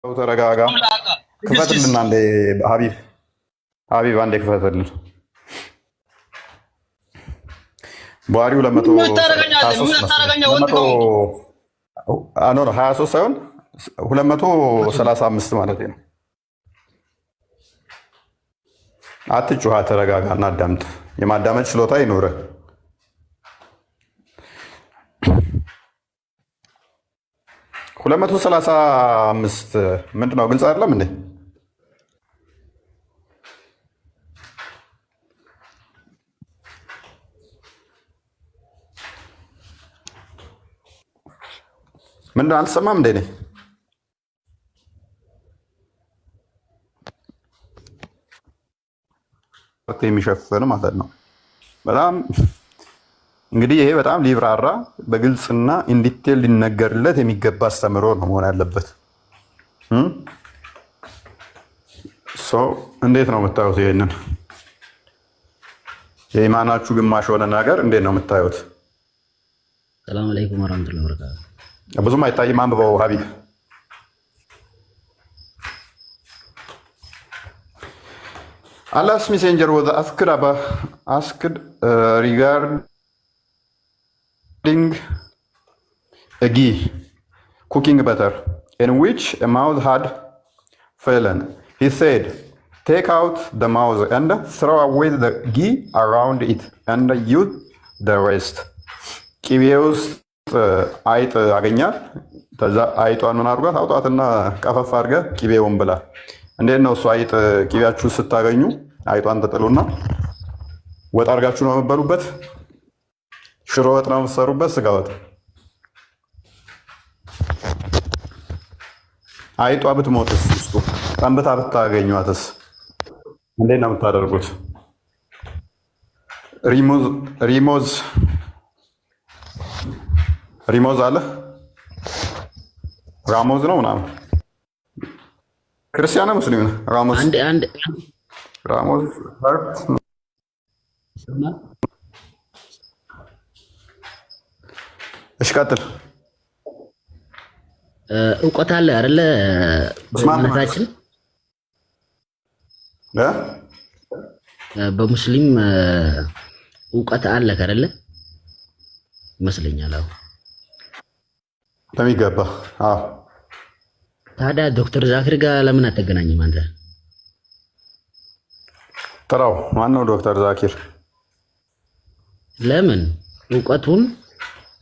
ተረጋጋ። ክፈትልና አንዴ ሀቢብ አንዴ ክፈትልን። ቡሃሪው 23 ሳይሆን 235 ማለት ነው። አትጩሃ፣ ተረጋጋ እና አዳምጥ። የማዳመጥ ችሎታ ይኑርህ። 235 ምንድን ነው? ግልጽ አይደለም እንዴ? ምንድን ነው? አልሰማም እንዴ? የሚሸፍን ማለት ነው። በጣም እንግዲህ ይሄ በጣም ሊብራራ በግልጽና ኢንዲቴል ሊነገርለት የሚገባ አስተምሮ ነው መሆን ያለበት። እንዴት ነው የምታዩት? ይሄንን የኢማናችሁ ግማሽ የሆነ ነገር እንዴት ነው የምታዩት? ሰላም አለይኩም ወራህመቱላሂ ወበረካቱ። ብዙም አይታይም። አንብበው ሀቢብ። Allah's messenger was asked regarding a ghee cooking butter in which a mouse had fallen. He said, "Take out the mouse and throw away the ghee around it and use the rest." ቅቤ ውስጥ አይጥ አገኛት። ከዛ አይጧን ምን አድርጓት? አውጣትና ቀፈፍ አድርገህ ቅቤውን ብላ። እንዴት ነው እሱ? አይጥ ቅቤያችሁ ስታገኙ አይጧን ተጥሉና ወጥ አድርጋችሁ ነው የምትበሉበት። ሽሮ ወጥ ነው የምትሰሩበት፣ ስጋ ወጥ። አይጧ ብትሞትስ? ውስጡ ጠንብታ ብታገኟትስ? እንዴት ነው የምታደርጉት? ሪሞዝ አለ፣ ራሞዝ ነው ምናምን። ክርስቲያን ሙስሊም ነው? ራሞዝ እሺ፣ ቀጥል። እውቀት አለ አይደለ? እምነታችን በሙስሊም እውቀት አለ አይደለ? ይመስለኛል። አዎ በሚገባ። አዎ። ታዲያ ዶክተር ዛኪር ጋር ለምን አትገናኝም አንተ? ጥራው። ማነው ዶክተር ዛኪር? ለምን እውቀቱን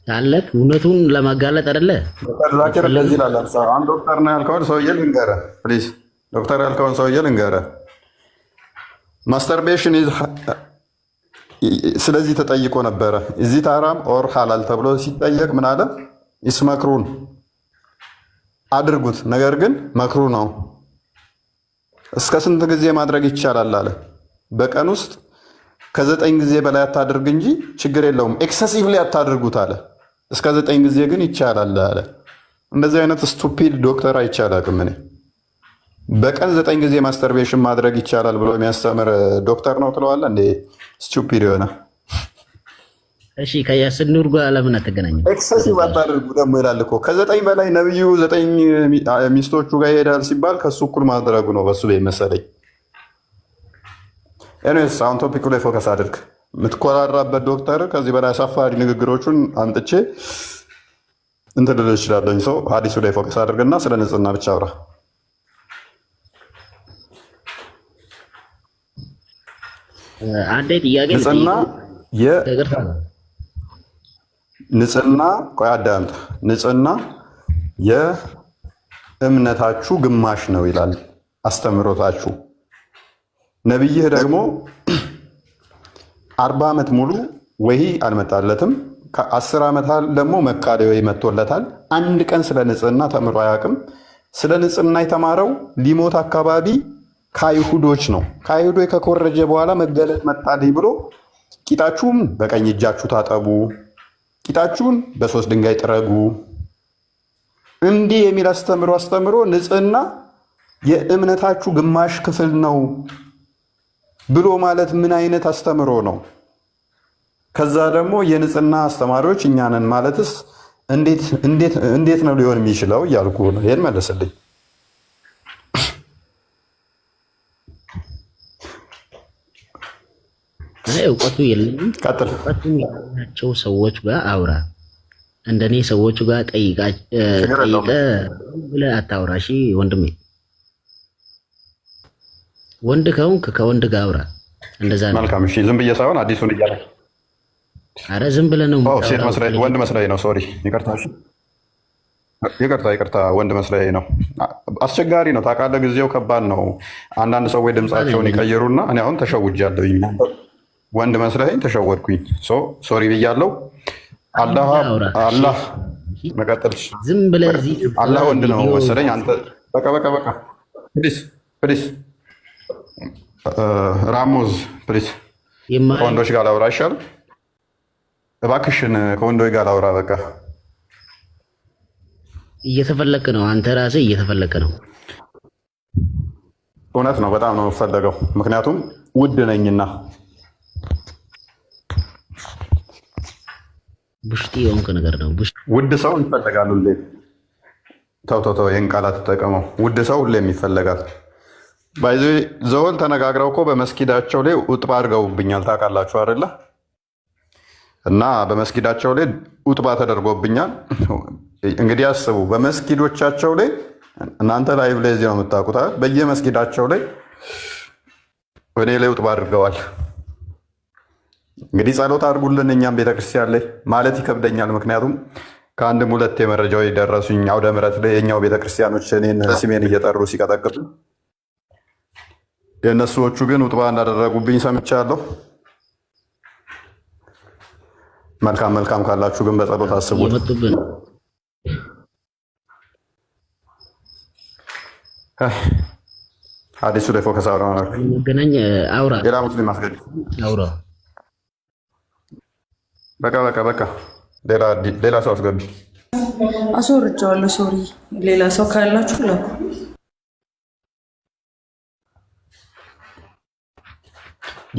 ታለክ እውነቱን ለማጋለጥ አይደለ? ዶክተር ዛኪር እንደዚህ ይላል። አንድ ዶክተር ነው ያልከውን ሰውዬ ልንገርህ ፕሊዝ። ዶክተር ያልከውን ሰውዬ ልንገርህ። ማስተርቤሽን ስለዚህ ተጠይቆ ነበረ። እዚህ ታራም ኦር ሐላል ተብሎ ሲጠየቅ ምን አለ? ይስመክሩን አድርጉት፣ ነገር ግን መክሩ ነው። እስከ ስንት ጊዜ ማድረግ ይቻላል አለ? በቀን ውስጥ ከ9 ጊዜ በላይ አታድርግ እንጂ ችግር የለውም፣ ኤክሰሲቭሊ አታድርጉት አለ። እስከ 9 ጊዜ ግን ይቻላል አለ። እንደዚህ አይነት ስቱፒድ ዶክተር አይቻላቅም። እኔ በቀን 9 ጊዜ ማስተርቤሽን ማድረግ ይቻላል ብሎ የሚያስተምር ዶክተር ነው ትለዋለህ እንዴ? ስቱፒድ የሆነ። እሺ ከያሲን ኑር ጋር ለምን አትገናኝም? ኤክሰሲቭ አታድርጉ ደግሞ ይላል እኮ። ከ9 በላይ ነብዩ 9 ሚስቶቹ ጋር ይሄዳል ሲባል ከሱ እኩል ማድረጉ ነው በሱ ላይ መሰለኝ። ኤኒዌይስ አሁን ቶፒኩ ላይ ፎከስ አድርግ። የምትኮራራበት ዶክተር ከዚህ በላይ አሳፋሪ ንግግሮቹን አምጥቼ እንትን ልል እችላለሁ። ሰው ሀዲሱ ላይ ፎከስ አድርግና ስለ ንጽህና ብቻ አውራ። አንዴ ጥያቄ ንጽህና ቆይ አዳምጥ። ንጽህና የእምነታችሁ ግማሽ ነው ይላል አስተምሮታችሁ። ነብይህ ደግሞ 40 ዓመት ሙሉ ወሂ አልመጣለትም። ከ10 ዓመት ደግሞ መካደ ወይ መጥቶለታል። አንድ ቀን ስለ ንጽህና ተምሮ አያውቅም። ስለ ንጽህና የተማረው ሊሞት አካባቢ ከአይሁዶች ነው። ከአይሁዶች ከኮረጀ በኋላ መገለጥ መጣልኝ ብሎ ቂጣችሁን በቀኝ እጃችሁ ታጠቡ፣ ቂጣችሁን በ3 ድንጋይ ጥረጉ፣ እንዲህ የሚል አስተምሮ ንጽህና የእምነታችሁ ግማሽ ክፍል ነው ብሎ ማለት ምን አይነት አስተምሮ ነው? ከዛ ደግሞ የንጽህና አስተማሪዎች እኛ ነን ማለትስ እንዴት ነው ሊሆን የሚችለው እያልኩ ነው። ይሄን መለስልኝ። እኔ እውቀቱ የለኝም። ቀጥል። እውቀቱን ያላቸው ሰዎች ጋር አውራ። እንደኔ ሰዎቹ ጋር ጠይቀ ብለህ አታውራ። እሺ ወንድሜ፣ ወንድ ከሆንክ ከወንድ ጋር አውራ። እንደዛ ነው። መልካም። እሺ ዝም ብዬ ሳይሆን አዲሱን እያለ አረ ዝም ብለህ ነው። ሴት መስለኝ ወንድ መስለኝ ነው። ሶሪ፣ ይቅርታ። እሺ ይቅርታ፣ ወንድ መስለኝ ነው። አስቸጋሪ ነው ታውቃለህ፣ ጊዜው ከባድ ነው። አንዳንድ ሰዎች ድምፃቸውን ይቀይሩና እኔ አሁን ተሸውጃለሁኝ። ወንድ መስለኝ ተሸወድኩኝ። ሶሪ ብያለሁ። አላህ መቀጠል ዝም ብለህ እዚህ አላህ ወንድ ነው መሰለኝ። አንተ በቃ ፕሊስ ራሞዝ ፕሊስ ከወንዶች ጋር ላውራ አይሻልም? እባክሽን ከወንዶች ጋር ላውራ። በቃ እየተፈለክ ነው፣ አንተ ራስህ እየተፈለክ ነው። እውነት ነው፣ በጣም ነው የምፈለገው፣ ምክንያቱም ውድ ነኝና። ቡሽቲ የሆንክ ነገር ነው። ውድ ሰው ይፈለጋል ሁሌ። ተው፣ ይህን ቃላት ተጠቀመው። ውድ ሰው ሁሌም ይፈለጋል። ባይዘ ዘወል ተነጋግረው እኮ በመስጊዳቸው ላይ ውጥባ አድርገውብኛል። ታውቃላችሁ አይደለ? እና በመስጊዳቸው ላይ ውጥባ ተደርጎብኛል። እንግዲህ አስቡ፣ በመስጊዶቻቸው ላይ እናንተ ላይቭ ላይ እዚህ ነው የምታውቁት። በየመስጊዳቸው ላይ እኔ ላይ ውጥባ አድርገዋል። እንግዲህ ጸሎት አድርጉልን። እኛም ቤተክርስቲያን ላይ ማለት ይከብደኛል፣ ምክንያቱም ከአንድም ሁለት የመረጃዎች ደረሱኝ። አውደ ምሕረት ላይ የኛው ቤተክርስቲያኖች እኔን ስሜን እየጠሩ ሲቀጠቅጡ፣ የእነሱዎቹ ግን ውጥባ እንዳደረጉብኝ ሰምቻለሁ። መልካም ካላችሁ ግን በጸሎት አስቡት። አዲሱ ላይ ፎከስ አውራ ሌላ ሙስሊም አስገድ አውራ በቃ ሌላ ሰው አስገቢ። አስወርጃዋለሁ። ሶሪ ሌላ ሰው ካላችሁ ላኩ።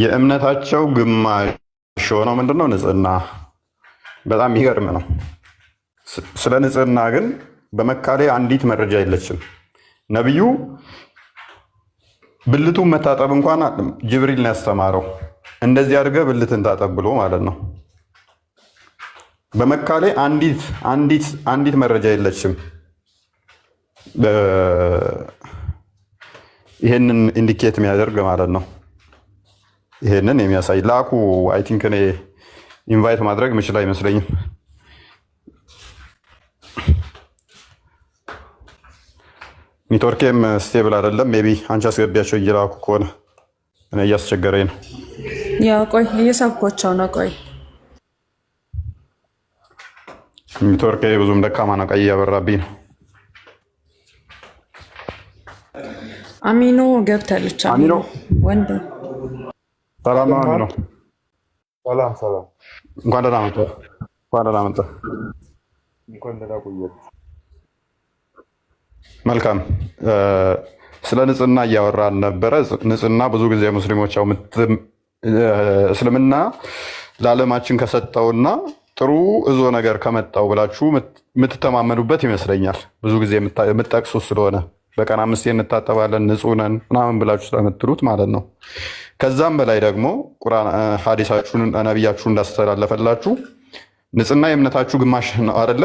የእምነታቸው ግማሽ የሆነው ምንድነው? ንጽህና። በጣም የሚገርም ነው። ስለ ንጽህና ግን በመካ ላይ አንዲት መረጃ የለችም። ነቢዩ ብልቱን መታጠብ እንኳን ጅብሪል ነው ያስተማረው። እንደዚህ አድርገህ ብልትን ታጠብ ብሎ ማለት ነው። በመካ ላይ አንዲት መረጃ የለችም ይሄንን ኢንዲኬት የሚያደርግ ማለት ነው። ይሄንን የሚያሳይ ላኩ። አይ ቲንክ እኔ ኢንቫይት ማድረግ ምችል አይመስለኝም። ኔትወርኬም ስቴብል አይደለም። ሜቢ አንቺ አስገቢያቸው እየላኩ ከሆነ እኔ እያስቸገረኝ ነው። ያው ቆይ እየሳብኳቸው ነው። ቆይ ኔትወርኬ ብዙም ደካማ ነው። ቀይ እያበራብኝ ነው። አሚኖ ገብታለች። አሚኖ ወንድ ሰላም ነው። አሚኖ ሰላም። እንኳን ደህና መጣህ። እንኳን ደህና ቆየህ። መልካም። ስለ ንጽህና እያወራን ነበረ። ንጽህና ብዙ ጊዜ ሙስሊሞች ያው እስልምና ለዓለማችን ከሰጠውና ጥሩ እዞ ነገር ከመጣው ብላችሁ የምትተማመኑበት ይመስለኛል። ብዙ ጊዜ የምትጠቅሱ ስለሆነ በቀን 5 እንታጠባለን ንጹህ ነን ምናምን ብላችሁ ስለምትሉት ማለት ነው። ከዛም በላይ ደግሞ ቁርአን ሐዲሳችሁን ነቢያችሁ እንዳስተላለፈላችሁ ንጽህና የእምነታችሁ ግማሽ ነው አይደለ?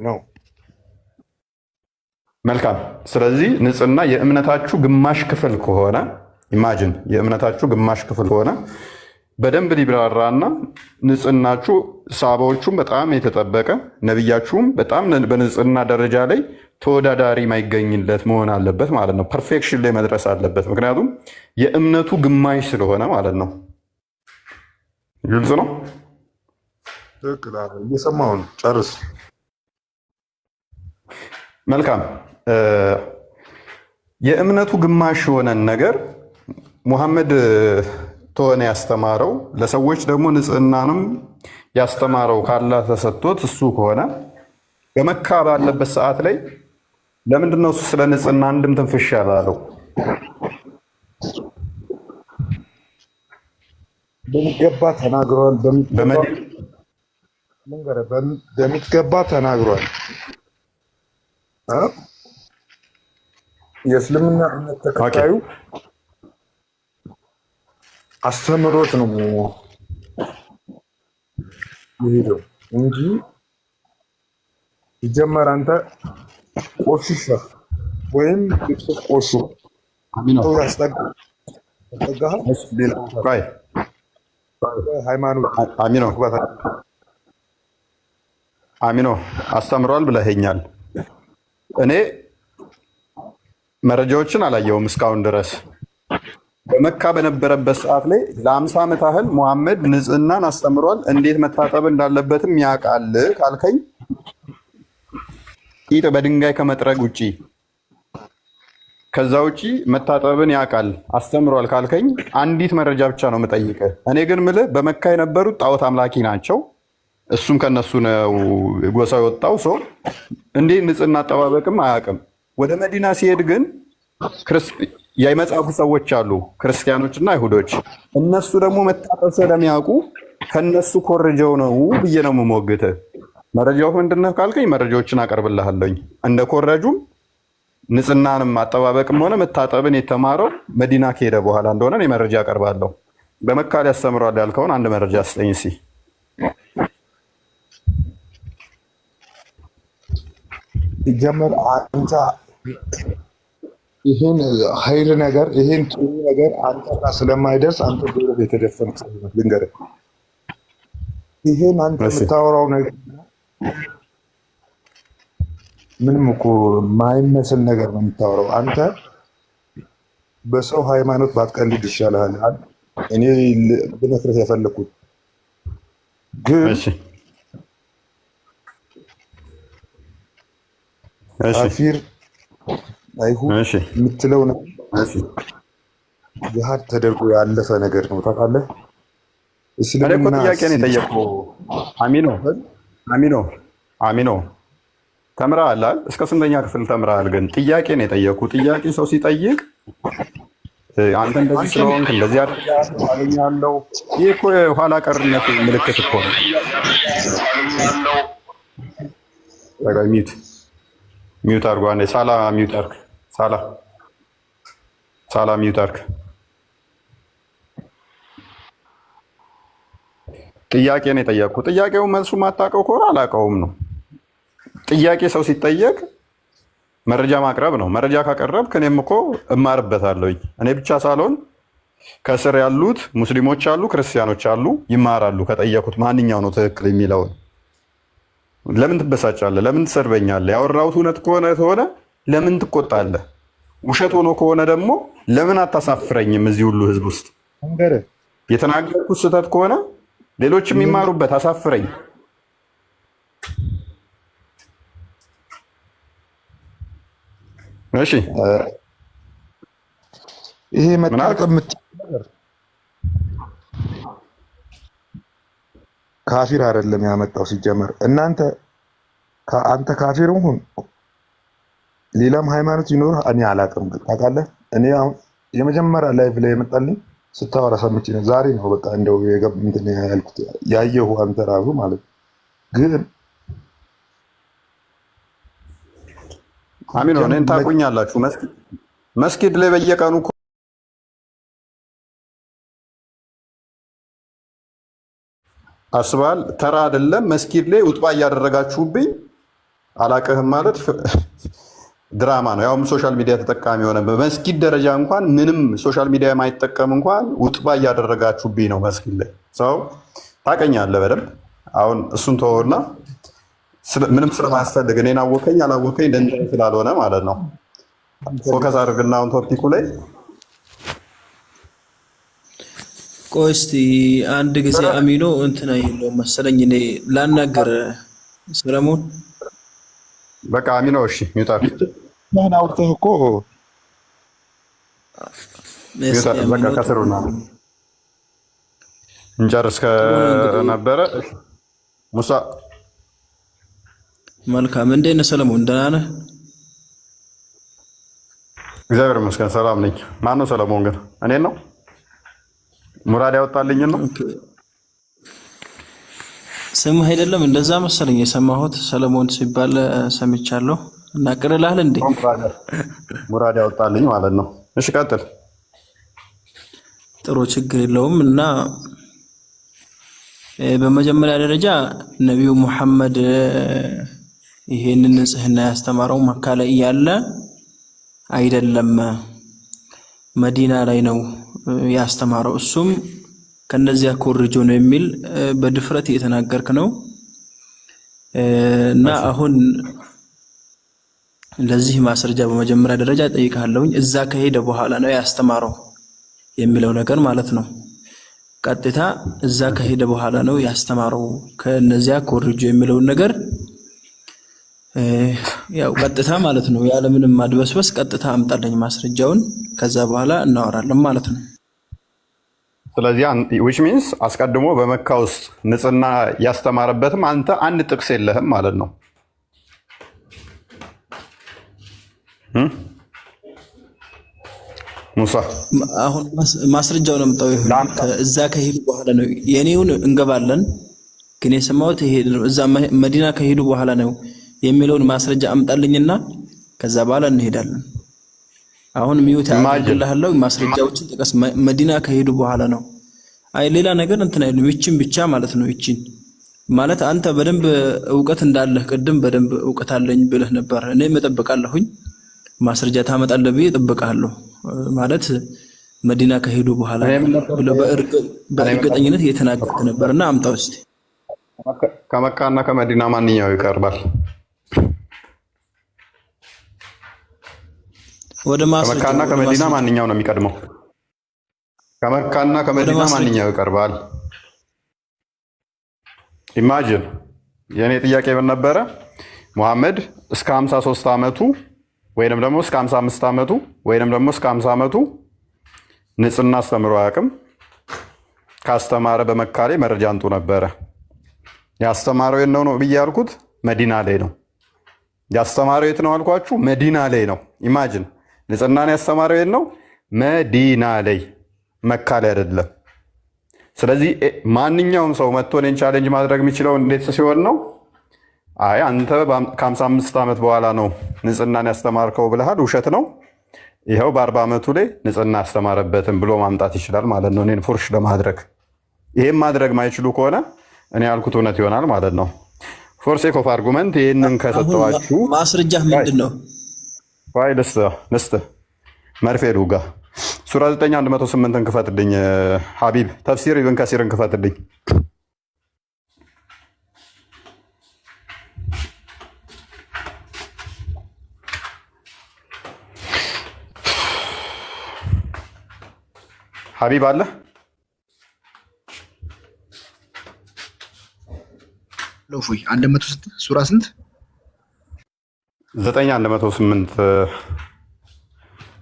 ነው። መልካም። ስለዚህ ንጽህና የእምነታችሁ ግማሽ ክፍል ከሆነ ኢማጂን የእምነታችሁ ግማሽ ክፍል ከሆነ በደንብ ሊብራራና ንጽህናችሁ ሰሃባዎቹም በጣም የተጠበቀ ነቢያችሁም በጣም በንጽህና ደረጃ ላይ ተወዳዳሪ ማይገኝለት መሆን አለበት ማለት ነው። ፐርፌክሽን ላይ መድረስ አለበት። ምክንያቱም የእምነቱ ግማሽ ስለሆነ ማለት ነው። ግልጽ ነው። እየሰማሁ ነው። ጨርስ። መልካም። የእምነቱ ግማሽ የሆነን ነገር ሙሐመድ ተሆነ ያስተማረው ለሰዎች ደግሞ ንጽህናንም ያስተማረው ካላህ ተሰጥቶት እሱ ከሆነ በመካ ባለበት ሰዓት ላይ ለምንድነው እሱ ስለ ንጽህና አንድም ትንፍሽ ያላለው? በሚገባ ተናግሯል። በሚገባ ተናግሯል። የእስልምና እምነት ተከታዩ አስተምሮት ነው ይሄው እንጂ ይጀመር አንተ ቆሽሸህ ወይም ቆሹ አሚኖ አሚኖ አስተምሯል ብለኸኛል። እኔ መረጃዎችን አላየውም እስካሁን ድረስ። በመካ በነበረበት ሰዓት ላይ ለ50 ዓመት ያህል ሙሐመድ ንጽህናን አስተምሯል፣ እንዴት መታጠብ እንዳለበትም ያውቃል ካልከኝ ቂጥ በድንጋይ ከመጥረግ ውጪ ከዛ ውጪ መታጠብን ያውቃል አስተምሯል ካልከኝ አንዲት መረጃ ብቻ ነው የምጠይቅህ። እኔ ግን ምልህ በመካ የነበሩት ጣዖት አምላኪ ናቸው። እሱም ከነሱ ነው ጎሳው የወጣው ሰው እንዴ ንጽህና አጠባበቅም አያውቅም። ወደ መዲና ሲሄድ ግን የመጽሐፉ ሰዎች አሉ ክርስቲያኖችና አይሁዶች። እነሱ ደግሞ መታጠብ ስለሚያውቁ ከነሱ ኮርጀው ነው ብዬ ነው የምሞግትህ። መረጃው ምንድነው ካልከኝ መረጃዎችን አቀርብልሃለኝ። እንደ ኮረጁም ንጽህናንም አጠባበቅም ሆነ መታጠብን የተማረው መዲና ከሄደ በኋላ እንደሆነ እኔ መረጃ አቀርባለሁ። በመካ ሊያስተምሯል ያልከውን አንድ መረጃ ስጠኝ እስኪ። ይጀምር አንተ ይሄን ኃይል ነገር ይሄን ጥሩ ነገር አንተ ጋር ስለማይደርስ አንተ በረፍ የተደፈንክ ልንገርህ። ይሄን አንተ የምታወራው ነገር ምንም እኮ ማይመስል ነገር ነው የምታወራው። አንተ በሰው ሃይማኖት ባትቀልድ ይሻልሃል። እኔ ልመክርህ የፈለኩት ግን ካፊር አይሁን የምትለው ነገር ጅሃድ ተደርጎ ያለፈ ነገር ነው ታውቃለህ። እስልምና ጥያቄ ነው የጠየቀው። አሚኖ ተምረሃል? እስከ ስንተኛ ክፍል ተምረሃል? ግን ጥያቄ ነው የጠየቁ። ጥያቄ ሰው ሲጠይቅ አንተ እንደዚህ ስለሆንክ እንደዚህ አገኛለሁ። ይህ እኮ የኋላ ቀርነት ምልክት እኮ ነው። ሚዩት አድርጎ አንዴ ሳላ ሚዩት አድርግ። ሳላ ሚዩት አድርግ። ጥያቄ ነው የጠየቅኩ። ጥያቄው መልሱ ማታውቀው ከሆነ አላውቀውም ነው። ጥያቄ ሰው ሲጠየቅ መረጃ ማቅረብ ነው። መረጃ ካቀረብክ እኔም እኮ እማርበታለሁኝ። እኔ ብቻ ሳልሆን ከስር ያሉት ሙስሊሞች አሉ፣ ክርስቲያኖች አሉ፣ ይማራሉ ከጠየቁት ማንኛው ነው ትክክል የሚለውን። ለምን ትበሳጫለህ? ለምን ትሰድበኛለህ? ያወራሁት እውነት ከሆነ ለምን ትቆጣለህ? ውሸት ሆኖ ከሆነ ደግሞ ለምን አታሳፍረኝም? እዚህ ሁሉ ህዝብ ውስጥ የተናገርኩት ስህተት ከሆነ ሌሎች የሚማሩበት አሳፍረኝ። እሺ ይሄ መጣቀም የምትችለው ካፊር አይደለም ያመጣው ሲጀመር። አንተ ካፊር ሁን ሌላም ሃይማኖት ይኖር እኔ አላውቅም። ታውቃለህ እኔ አሁን የመጀመሪያ ላይቭ ላይ የመጣልኝ ስታወራ ሰምቼ ነው። ዛሬ ነው በቃ እንደው እንትን ያልኩት ያየሁ አንተ ራሱ ማለት ግን አሚኖ እኔን ታውቁኛላችሁ። መስጊድ ላይ በየቀኑ አስባል ተራ አይደለም። መስጊድ ላይ ውጥባ እያደረጋችሁብኝ አላቅህም ማለት ድራማ ነው። ያውም ሶሻል ሚዲያ ተጠቃሚ ሆነ በመስጊድ ደረጃ እንኳን ምንም ሶሻል ሚዲያ የማይጠቀም እንኳን ውጥባ እያደረጋችሁብኝ ነው መስጊድ ላይ። ሰው ታውቀኛለህ በደንብ። አሁን እሱን ተወውና ምንም ስለማያስፈልግ እኔን አወከኝ አላወከኝ ደንታ ስላልሆነ ማለት ነው። ፎከስ አድርግና አሁን ቶፒኩ ላይ ቆይ እስቲ አንድ ጊዜ አሚኖ እንትና ይለው መሰለኝ እኔ ላናገር ሰለሞን። በቃ አሚኖ እሺ ሚውጣር ማን አውጥተህ እኮ በቃ ከስሩና እንጨርስ ከነበረ ሙሳ መልካም። እንዴት ነህ ሰለሞን? ደህና ነህ? እግዚአብሔር ይመስገን ሰላም ነኝ። ማነው ሰለሞን ግን? እኔን ነው ሙራድ ያወጣልኝ ነው። ስምህ አይደለም እንደዛ መሰለኝ የሰማሁት ሰለሞን ሲባል ሰምቻለሁ። እናቀርላል እንዴ? ሙራድ ያወጣልኝ ማለት ነው። እሺ ቀጥል። ጥሩ ችግር የለውም። እና በመጀመሪያ ደረጃ ነብዩ መሐመድ ይሄንን ንጽህና ያስተማረው መካ ላይ እያለ አይደለም፣ መዲና ላይ ነው ያስተማረው። እሱም ከነዚያ ኮርጆ ነው የሚል በድፍረት እየተናገርክ ነው። እና አሁን ለዚህ ማስረጃ በመጀመሪያ ደረጃ ጠይቃለሁኝ። እዛ ከሄደ በኋላ ነው ያስተማረው የሚለው ነገር ማለት ነው። ቀጥታ እዛ ከሄደ በኋላ ነው ያስተማረው ከነዚያ ኮርጆ የሚለውን ነገር ያው ቀጥታ ማለት ነው ያለ ምንም ማድበስበስ ቀጥታ አምጣልኝ ማስረጃውን። ከዛ በኋላ እናወራለን ማለት ነው። ስለዚህ which means አስቀድሞ በመካ ውስጥ ንጽህና ያስተማረበትም አንተ አንድ ጥቅስ የለህም ማለት ነው። ሙሳ አሁን ማስረጃውን አምጣው። እዛ ከሄዱ በኋላ ነው የኔውን እንገባለን፣ ግን የሰማሁት ይሄ ነው። እዛ መዲና ከሄዱ በኋላ ነው የሚለውን ማስረጃ አምጣልኝና ከዛ በኋላ እንሄዳለን። አሁን ሚውት አድርግልሃለሁ። ማስረጃዎችን ጥቀስ። መዲና ከሄዱ በኋላ ነው። አይ ሌላ ነገር እንትን አይደለም። ይቺን ብቻ ማለት ነው። ይቺን ማለት አንተ በደንብ ዕውቀት እንዳለህ ቅድም በደንብ ዕውቀት አለኝ ብለህ ነበር። እኔ እጠብቃለሁኝ ማስረጃ ታመጣለህ ብዬ እጠብቃለሁ። ማለት መዲና ከሄዱ በኋላ በእርግጠኝነት እየተናገርክ ነበርና አምጣው እስቲ። ከመካና ከመዲና ማንኛው ይቀርባል? ወደ ማስረጃ ከመካና ከመዲና ማንኛው ነው የሚቀድመው? ከመካና ከመዲና ማንኛው ይቀርባል? ኢማጂን የኔ ጥያቄ ምን ነበረ? ሙሐመድ እስከ 53 ዓመቱ ወይንም ደግሞ እስከ 55 ዓመቱ ወይንም ደግሞ እስከ 50 ዓመቱ ንጽህና አስተምሮ አያውቅም። ካስተማረ በመካ ላይ መረጃ አንጡ ነበረ። ያስተማረው የት ነው ብዬ ያልኩት መዲና ላይ ነው። ያስተማረው የት ነው አልኳችሁ? መዲና ላይ ነው። ኢማጂን ንጽህናን ያስተማረው የት ነው? መዲና ላይ፣ መካ ላይ አይደለም። ስለዚህ ማንኛውም ሰው መጥቶ እኔን ቻሌንጅ ማድረግ የሚችለው እንዴት ሲሆን ነው? አይ አንተ ከ55 ዓመት በኋላ ነው ንጽህናን ያስተማርከው ብለሃል፣ ውሸት ነው፣ ይኸው በ40 ዓመቱ ላይ ንጽህና ያስተማረበትን ብሎ ማምጣት ይችላል ማለት ነው፣ እኔን ፉርሽ ለማድረግ። ይሄን ማድረግ ማይችሉ ከሆነ እኔ ያልኩት እውነት ይሆናል ማለት ነው። ፎር ሴክ ኦፍ አርጉመንት ይሄንን ከሰጠዋችሁ ማስረጃ ምንድን ነው? ዋይ ልስተ መርፌ ዱጋ ሱራ 9:108 ክፈትልኝ ሀቢብ። ተፍሲር ኢብን ከሲርን ክፈትልኝ። ሀቢብ አለ? ሎፎይ 100 ሱራ ስንት? 9:108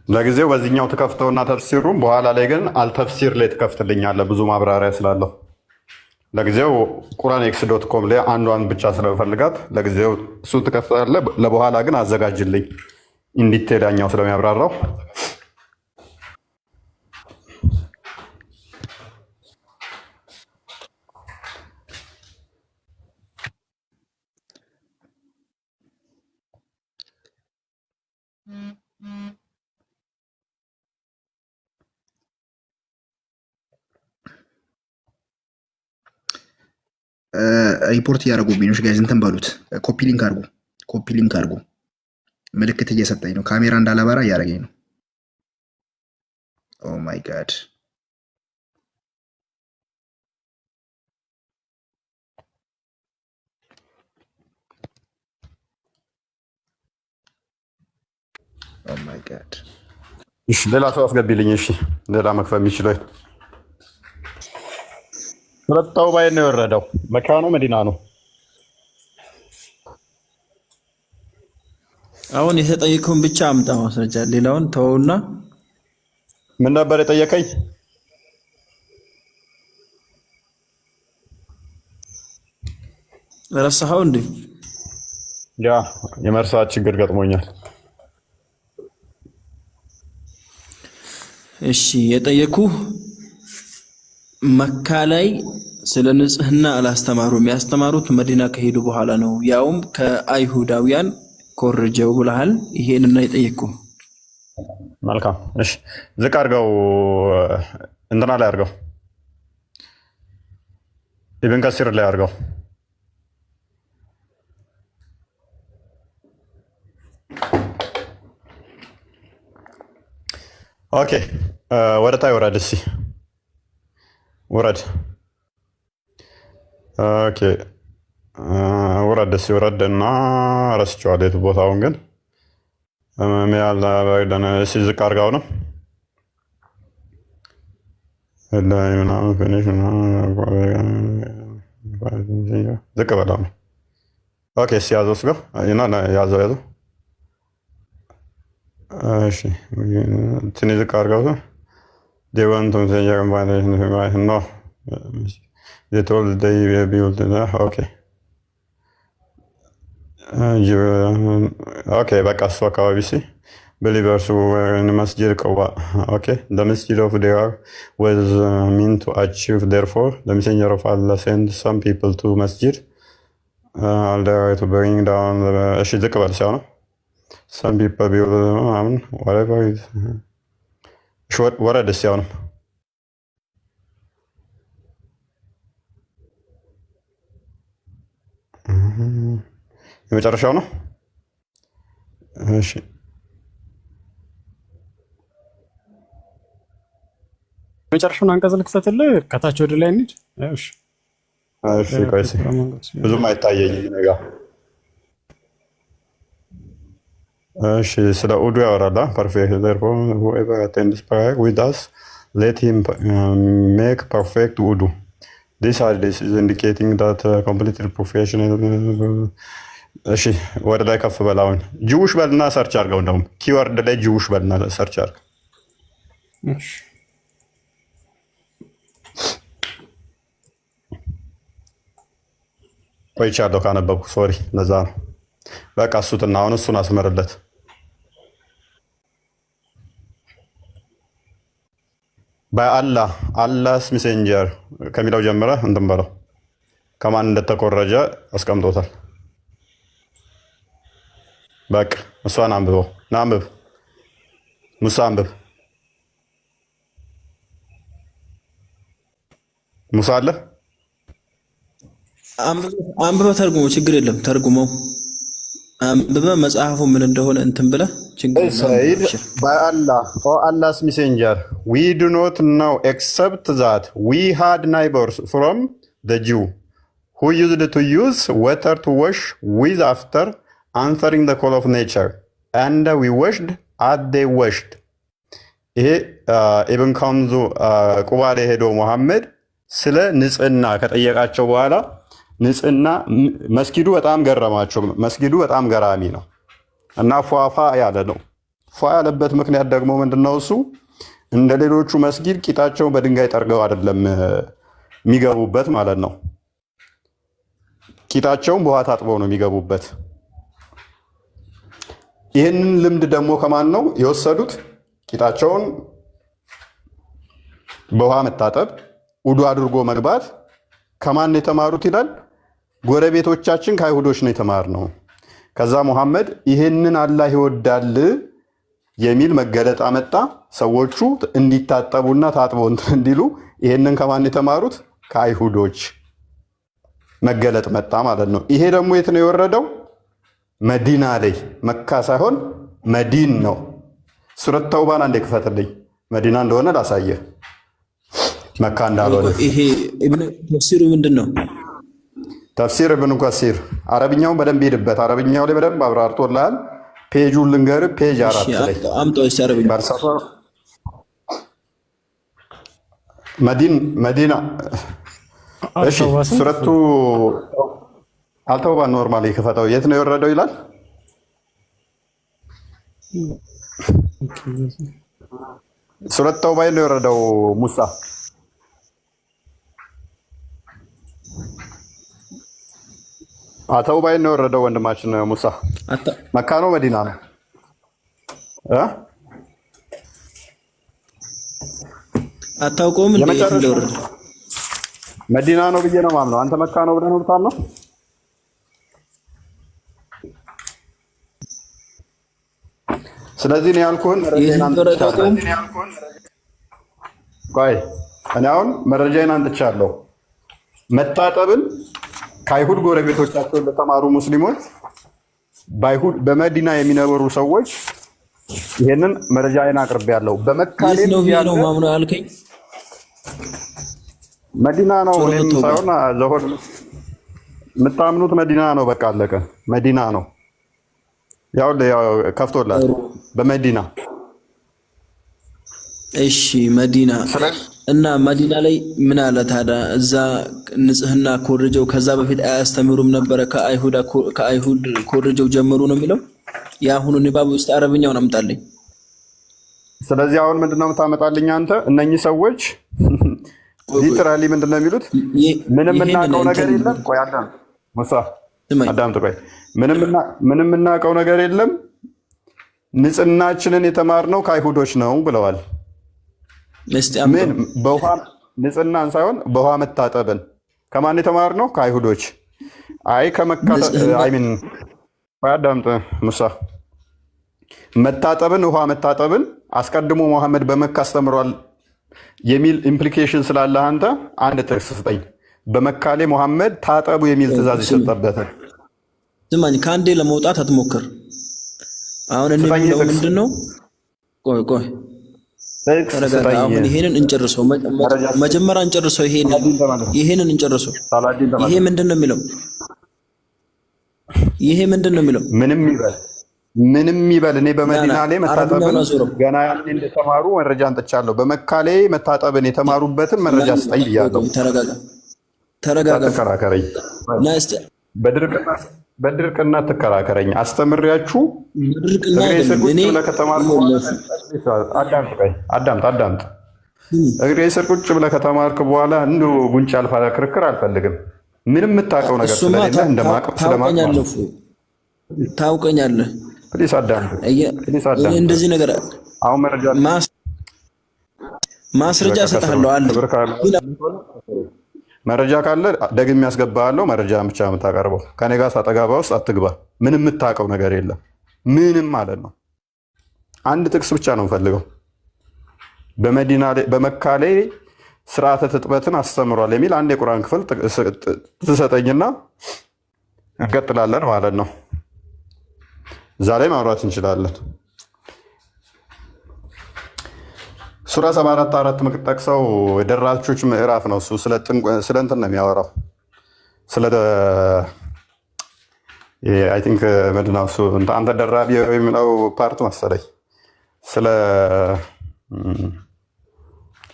ለጊዜው በዚህኛው ትከፍተውና ተፍሲሩን በኋላ ላይ ግን አልተፍሲር ላይ ትከፍትልኛለህ ብዙ ማብራሪያ ስላለው። ለጊዜው ቁርአን ኤክስ.ኮም ላይ አንዷን ብቻ ስለፈልጋት ለጊዜው እሱ ትከፍታለህ። ለበኋላ ግን አዘጋጅልኝ ኢንዲቴል ያኛው ስለሚያብራራው። ሪፖርት እያደረጉብኝ ነው ጋይዝ። እንትን በሉት፣ ኮፒ ሊንክ አድርጉ። ምልክት እየሰጠኝ ነው። ካሜራ እንዳላበራ እያደረገኝ ነው። ኦ ማይ ጋድ። ኦ ማይ ጋድ። እሺ ሌላ ሰው አስገቢልኝ። እሺ ሌላ መክፈል የሚችለው ሁለታው ባይ ነው የወረደው። መካ ነው መዲና ነው? አሁን የተጠየቀውን ብቻ አምጣ ማስረጃ፣ ሌላውን ተወውና። ምን ነበር የጠየቀኝ? ረሳኸው እንዴ? ያ የመርሳት ችግር ገጥሞኛል። እሺ የጠየኩ መካ ላይ ስለ ንጽህና አላስተማሩም። ያስተማሩት መዲና ከሄዱ በኋላ ነው። ያውም ከአይሁዳውያን ኮርጀው ብለሃል። ይሄንን ነው የጠየቅኩህ። መልካም እሺ፣ ዝቅ አድርገው እንትና ላይ አድርገው ኢብን ከሲር ላይ አድርገው። ኦኬ ወደ ታይ ወረድ፣ እስኪ ውረድ። ኦኬ ውረድ፣ እስኪ ውረድ እና ረስቼዋለሁ የቱ ቦታውን ግን እስኪ ዝቅ አድርገው ነው ዝቅ በለው ነው። ኦኬ እስኪ ያዘው ስገው ያዘው ያዘው። እሺ ትንሽ ዝቅ አድርገው ኦኬ በቃ እሱ አካባቢ ሲ believers who were in Masjid Quba. Okay, the Masjid of Dirar was meant to achieve. Therefore, the Messenger of Allah sent some people to Masjid there to bring down the some people build whatever it short. What are the sound? የመጨረሻው ነው። እሺ መጨረሻውን አንቀጽ ልክፈትልህ፣ ከታች ወደ ላይ እንሂድ። እሺ እሺ፣ ቆይ ብዙም አይታየኝም እኔ ጋር። እሺ ስለ ኡዱ ያወራል። ፐርፌክት therefore whoever attends prayer with us let him make perfect wudu. This hadith is indicating that completed professional. እሺ ወደ ላይ ከፍ በላውን ጂውሽ በልና ሰርች አድርገው። እንደውም ኪወርድ ላይ ጂውሽ በልና ሰርች አድርግ። እሺ ቆይቻለሁ ካነበብኩ፣ ሶሪ ለዛ ነው። በቃ እሱትና አሁን እሱን አስመርለት። በአላህ አላህስ ሜሴንጀር ከሚለው ጀምረ እንትን በለው። ከማን እንደተኮረጀ አስቀምጦታል። በቃ እሷን አንብበው። ና አንብብ፣ ሙሳ አንብብ። ሙሳ አለ አንብበህ ተርጉመው፣ ችግር የለም ተርጉመው አንብበህ መጽሐፉ ምን እንደሆነ እንትን ብለህ ችግር የለም። by Allah, O Allah's messenger, we do not know except that we had neighbors from the Jew who used to use water to wash with after answering the call of nature, and we washed as they washed. ይሄ ኢብን ከምዙ ቁባ ላይ ሄዶ ሙሐመድ ስለ ንጽህና ከጠየቃቸው በኋላ ንጽህና መስጊዱ በጣም ገረማቸው። መስጊዱ በጣም ገራሚ ነው እና ፏፏ ያለ ነው። ፏ ያለበት ምክንያት ደግሞ ምንድነው? እሱ እንደ ሌሎቹ መስጊድ ቂጣቸውን በድንጋይ ጠርገው አይደለም የሚገቡበት ማለት ነው። ቂጣቸውን በውሃ ታጥበው ነው የሚገቡበት። ይህንን ልምድ ደግሞ ከማን ነው የወሰዱት? ቂጣቸውን በውሃ መታጠብ፣ ውዱ አድርጎ መግባት ከማን የተማሩት ይላል? ጎረቤቶቻችን ከአይሁዶች ነው የተማርነው። ከዛ ሙሐመድ ይህንን አላህ ይወዳል የሚል መገለጥ አመጣ። ሰዎቹ እንዲታጠቡና ታጥበው እንዲሉ ይህንን ከማን የተማሩት? ከአይሁዶች መገለጥ መጣ ማለት ነው። ይሄ ደግሞ የት ነው የወረደው? መዲና ላይ፣ መካ ሳይሆን መዲን ነው። ሱረት ተውባን አንዴ ክፈትልኝ፣ መዲና እንደሆነ ላሳየህ፣ መካ እንዳልሆነ። ይሄ ኢብኑ ተፍሲሩ ምንድን ነው? ተፍሲር ኢብኑ ከሲር አረብኛውን በደንብ ሄድበት። አረብኛው ላይ በደንብ አብራርቶልሃል። ፔጁን ልንገርህ፣ ፔጅ 4 ላይ አምጣው። እሺ አረብኛ መዲና። እሺ ሱረቱ አልተውባን ኖርማሊ ክፈተው። የት ነው የወረደው ይላል? ሱረት ተውባ ነው የወረደው ሙሳ። ተውባ ነው የወረደው ወንድማችን ሙሳ። መካ ነው መዲና ነው? አታውቀውም እንዴ? እንደወረደ መዲና ነው ብዬ ነው ማምነው። አንተ መካ ነው ብለህ ነው የምታምነው? ስለዚህ ነው ያልኩህን መረጃዬን አንጥቻለሁ። ቆይ እኔ አሁን መረጃዬን አንጥቻለሁ። መታጠብን ከአይሁድ ጎረቤቶቻቸው ለተማሩ ሙስሊሞች በመዲና የሚኖሩ ሰዎች ይሄንን መረጃዬን አቅርቤያለሁ። በመካሌ ነው ነው ማምነው ያልከኝ መዲና ነው። እኔም ሳይሆን ዘሆን የምታምኑት መዲና ነው። በቃ አለቀ። መዲና ነው። ያው ከፍቶላል በመዲና እሺ መዲና እና መዲና ላይ ምን አለ ታዲያ? እዛ ንጽህና ኮርጀው ከዛ በፊት አያስተምሩም ነበረ? ከአይሁድ ኮርጀው ጀመሩ ነው የሚለው የአሁኑ ንባብ ውስጥ አረብኛውን አምጣልኝ። ስለዚህ አሁን ምንድነው የምታመጣልኝ አንተ? እነኚህ ሰዎች ሊትራሊ ምንድነው የሚሉት? ምንም እናውቀው ነገር የለም። ቆይ አዳምጥ ሙሳ፣ አዳምጥ። ቆይ ምንም እናውቀው ነገር የለም፣ ንጽህናችንን የተማርነው ከአይሁዶች ነው ብለዋል። ምን በውሃ ንጽህናን ሳይሆን በውሃ መታጠብን ከማን የተማርነው? ከአይሁዶች። አይ አይሚን አዳምጥ ሙሳ፣ መታጠብን ውሃ መታጠብን አስቀድሞ መሐመድ በመካ አስተምሯል የሚል ኢምፕሊኬሽን ስላለ አንተ አንድ ጥቅስ ስጠኝ። በመካ ላይ መሐመድ ታጠቡ የሚል ትእዛዝ ይሰጠበታል። ስማኝ፣ ከአንዴ ለመውጣት አትሞክር። አሁን እኔ ምንድን ነው? ቆይ አሁን ይሄንን እንጨርሰው። መጀመሪያ እንጨርሰው። ይሄንን እንጨርሰው። ይሄ ምንድን ነው የሚለው? ምንም ይበል እኔ በመዲና ላይ መታጠብን ገና ያኔ እንደተማሩ መረጃ አንጥቻለሁ። በመካ ላይ መታጠብን የተማሩበትን መረጃ ስጠኝ ብያለሁ። ተረጋጋ። ተከራከረኝ። በድርቅና ተከራከረኝ። አስተምሪያችሁ አዳምጥ። እግሬ ስር ቁጭ ብለህ ከተማርክ በኋላ እንዲሁ ጉንጭ አልፋ ክርክር አልፈልግም። ምንም የምታውቀው ነገር ስለሌለ ስለማውቅ ታውቀኛለህ። ፕሊስ አዳምጥ። እንደዚህ ነገር አሁን ማስረጃ እሰጥሃለሁ አለ። መረጃ ካለ ደግሜ ያስገባሃለሁ። መረጃ ብቻ የምታቀርበው ከኔ ጋር ሳጠጋባ ውስጥ አትግባ። ምንም የምታውቀው ነገር የለም። ምንም ማለት ነው። አንድ ጥቅስ ብቻ ነው የምፈልገው። በመካ ላይ ስርዓተ ትጥበትን አስተምሯል የሚል አንድ የቁርአን ክፍል ትሰጠኝና እንቀጥላለን ማለት ነው። እዛ ላይ ማውራት እንችላለን። ሱራ 74 የምትጠቅሰው የደራቾች ምዕራፍ ነው። እሱ ስለ እንትን ነው የሚያወራው። ስለ አይ ቲንክ ምንድን ነው እሱ አንተ ደራቢ የሚለው ፓርት መሰለኝ። ስለ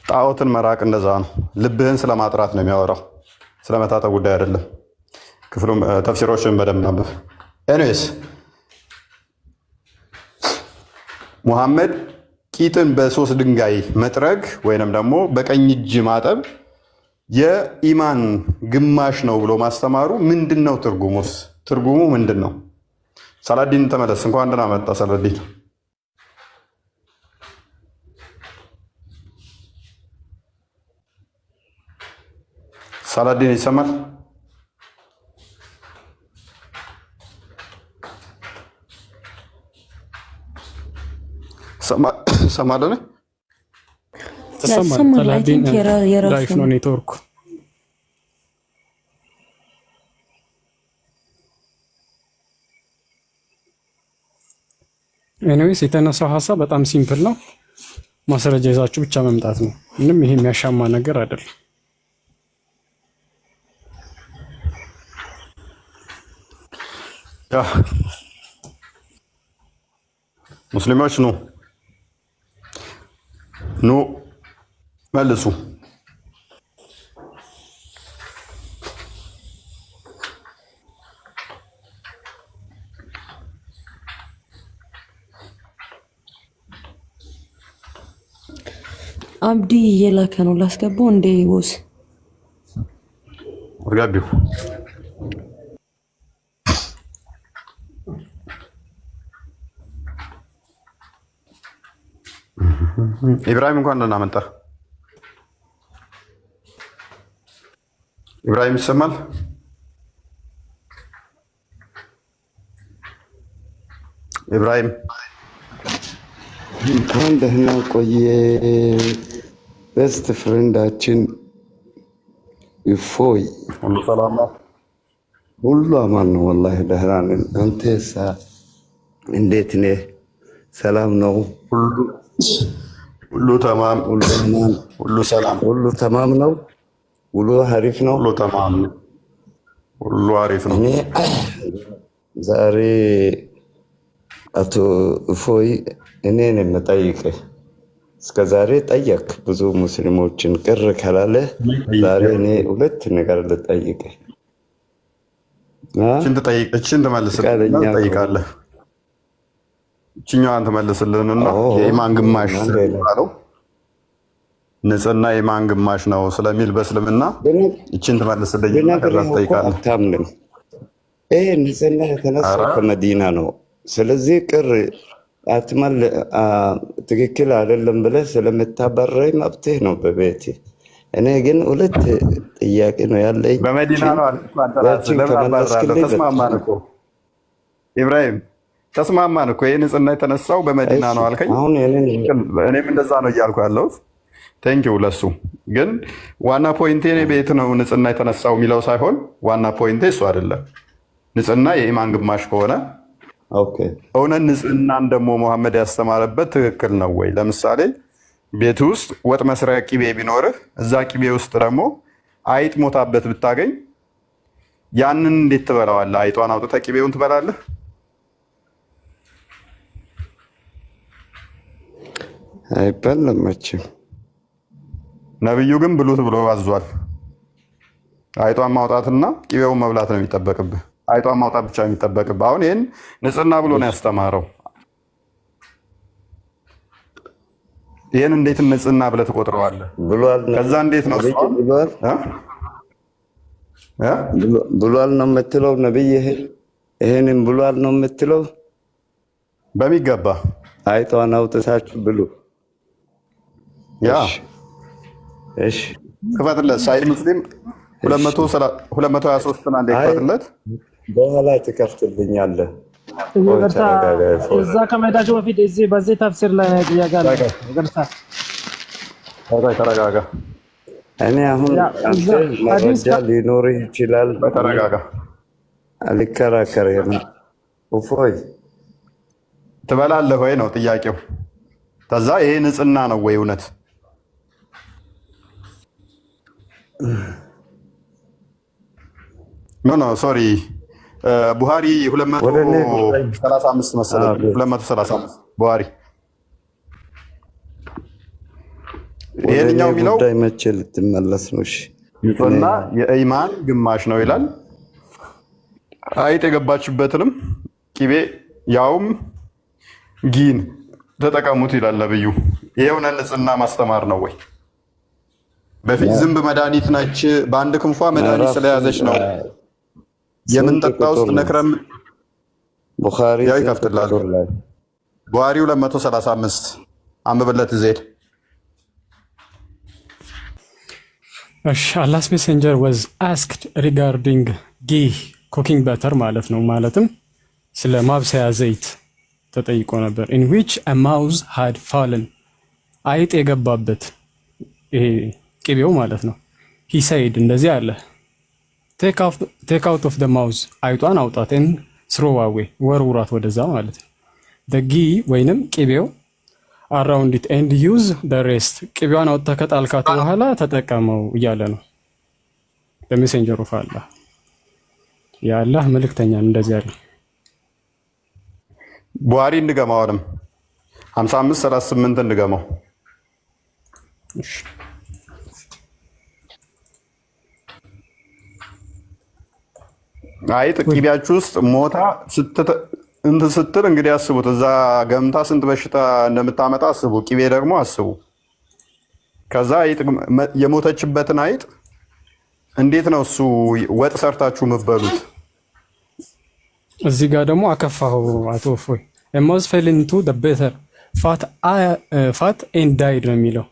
ጣዖትን መራቅ እንደዛ ነው። ልብህን ስለማጥራት ነው የሚያወራው። ስለመታጠብ ጉዳይ አይደለም። ክፍሉም ተፍሲሮችን በደንብ ነበር። ኤኒዌይስ ሙሐመድ ቂጥን በሶስት ድንጋይ መጥረግ ወይንም ደግሞ በቀኝ እጅ ማጠብ የኢማን ግማሽ ነው ብሎ ማስተማሩ ምንድን ነው? ትርጉሙ ምንድን ነው? ሳላዲን ተመለስ። እንኳን ደህና መጣ ሳላዲን። ሳላዲን ይሰማል? ሰማለነ ተሰማል። ላይፍ ነው ኔትወርኩ። ኤኒዌይስ የተነሳው ሀሳብ በጣም ሲምፕል ነው። ማስረጃ ይዛችሁ ብቻ መምጣት ነው። ምንም ይሄ የሚያሻማ ነገር አይደለም። ሙስሊሞች ኑ መልሱ። አብዲ እየላከ ነው። ላስገባው እንደ ቦስ አስገቢው። ኢብራሂም እንኳን ደህና መጣ። ኢብራሂም ይሰማል? ኢብራሂም እንኳን ደህና ቆየ ቤስት ፍሬንዳችን እፎይ። ሁሉ ሰላም ነው? ሁሉ አማን ነው ወላሂ ደህና ነን። አንተሳ እንዴት ነህ? ሰላም ነው? ሁሉ ተማም፣ ሁሉ ሰላም፣ ሁሉ ተማም ነው? ሁሉ አሪፍ ነው? ሁሉ ተማም፣ ሁሉ አሪፍ ነው። እኔ ዛሬ አቶ እፎይ እኔን የምጠይቅህ እስከ ዛሬ ጠየቅ ብዙ ሙስሊሞችን ቅር ካላለ ዛሬ እኔ ሁለት ነገር ልጠይቅህ። እችን ትመልስልህ፣ እችኛዋን ትመልስልንና የኢማን ግማሽ ስለሚባለው ንጽህና የኢማን ግማሽ ነው ስለሚል በእስልምና እችን ትመልስልኝና ከዛ ትጠይቃለህ። አታምንም? ይሄ ንጽህና የተነሳው ከመዲና ነው። ስለዚህ ቅር አትመል ትክክል አይደለም ብለህ ስለምታበረኝ መብትህ ነው በቤት። እኔ ግን ሁለት ጥያቄ ነው ያለኝ። በመዲና ነው ተስማማን እኮ ኢብራሂም፣ ተስማማን እኮ። ይህ ንጽህና የተነሳው በመዲና ነው አልከኝ። እኔም እንደዛ ነው እያልኩ ያለሁት። ቴንኪው ለሱ። ግን ዋና ፖይንቴ እኔ ቤት ነው ንጽህና የተነሳው የሚለው ሳይሆን ዋና ፖይንቴ እሱ አይደለም። ንጽህና የኢማን ግማሽ ከሆነ እውነት ንጽህናን ደግሞ መሐመድ ያስተማረበት ትክክል ነው ወይ? ለምሳሌ ቤት ውስጥ ወጥ መስሪያ ቂቤ ቢኖርህ እዛ ቂቤ ውስጥ ደግሞ አይጥ ሞታበት ብታገኝ ያንን እንዴት ትበላዋለህ? አይጧን አውጥተህ ቂቤውን ትበላለህ? አይበላም መቼም። ነብዩ ግን ብሉት ብሎ አዟል። አይጧን ማውጣትና ቂቤውን መብላት ነው የሚጠበቅብህ። አይጧን ማውጣት ብቻ የሚጠበቅብህ። አሁን ይህን ንጽህና ብሎ ነው ያስተማረው። ይህን እንዴት ንጽህና ብለህ ትቆጥረዋለህ? ከዛ እንዴት ነው ብሏል ነው የምትለው? ነብይ ይሄንን ብሏል ነው የምትለው? በሚገባ አይጧን አውጥታችሁ ብሉ። ያ እሺ፣ ክፈትለት። ሳይድ ሙስሊም 223 አንዴ ክፈትለት። በኋላ ትከፍትልኛለህ። እዛ ከመሄዳችሁ በፊት በዚህ ተፍሲር ላይ ጥያቄ አለ። ተረጋጋ። እኔ አሁን መረጃ ሊኖርህ ይችላል። ተረጋጋ። አልከራከርም። እፎይ ትበላለህ ወይ ነው ጥያቄው። ከዛ ይሄ ንጽህና ነው ወይ እውነት? ኖ ሶሪ ቡሃሪ 235 መሰለኝ። 235 ቡሃሪ ይሄኛው የሚለው መቼ ልትመለስ ነው? እሺ ንጽህና የኢማን ግማሽ ነው ይላል። አይጥ የገባችበትንም ቂቤ ያውም ጊን ተጠቀሙት ይላል ነብዩ። ይሄ የሆነ ንጽህና ማስተማር ነው ወይ? በፊት ዝንብ መድኃኒት ነች፣ በአንድ ክንፏ መድኃኒት ስለያዘች ነው የምንጠጣ ውስጥ ነክረም ቡኻሪ ያው ይከፍትላል። ቡኻሪ 235 አንብብለት ዜድ። Allah's messenger was asked regarding ghee cooking butter ማለት ነው። ማለትም ስለ ማብሰያ ዘይት ተጠይቆ ነበር። in which a mouse had fallen አይጥ የገባበት ይሄ ቅቤው ማለት ነው። he said እንደዚህ አለ take out of the mouse አይጧን አውጣትን throw away ወርውራት ወደዛ ማለት ነው። the ghee ወይንም ቅቤው around it and use the rest ቅቤዋን አውጥተህ ከጣልካት በኋላ ተጠቀመው እያለ ነው። the messenger of Allah የአላህ መልእክተኛ እንደዚህ ያለ ቡሃሪ እንድገማው አለም 5538 እንድገማው። እሺ አይጥ ቂቤያችሁ ውስጥ ሞታ ስትል እንግዲህ አስቡት። እዛ ገምታ ስንት በሽታ እንደምታመጣ አስቡ። ቂቤ ደግሞ አስቡ። ከዛ አይጥ የሞተችበትን አይጥ እንዴት ነው እሱ ወጥ ሰርታችሁ የምትበሉት? እዚህ ጋር ደግሞ አከፋው አቶ እፎይ a mouse fell into the better fat and died ነው የሚለው።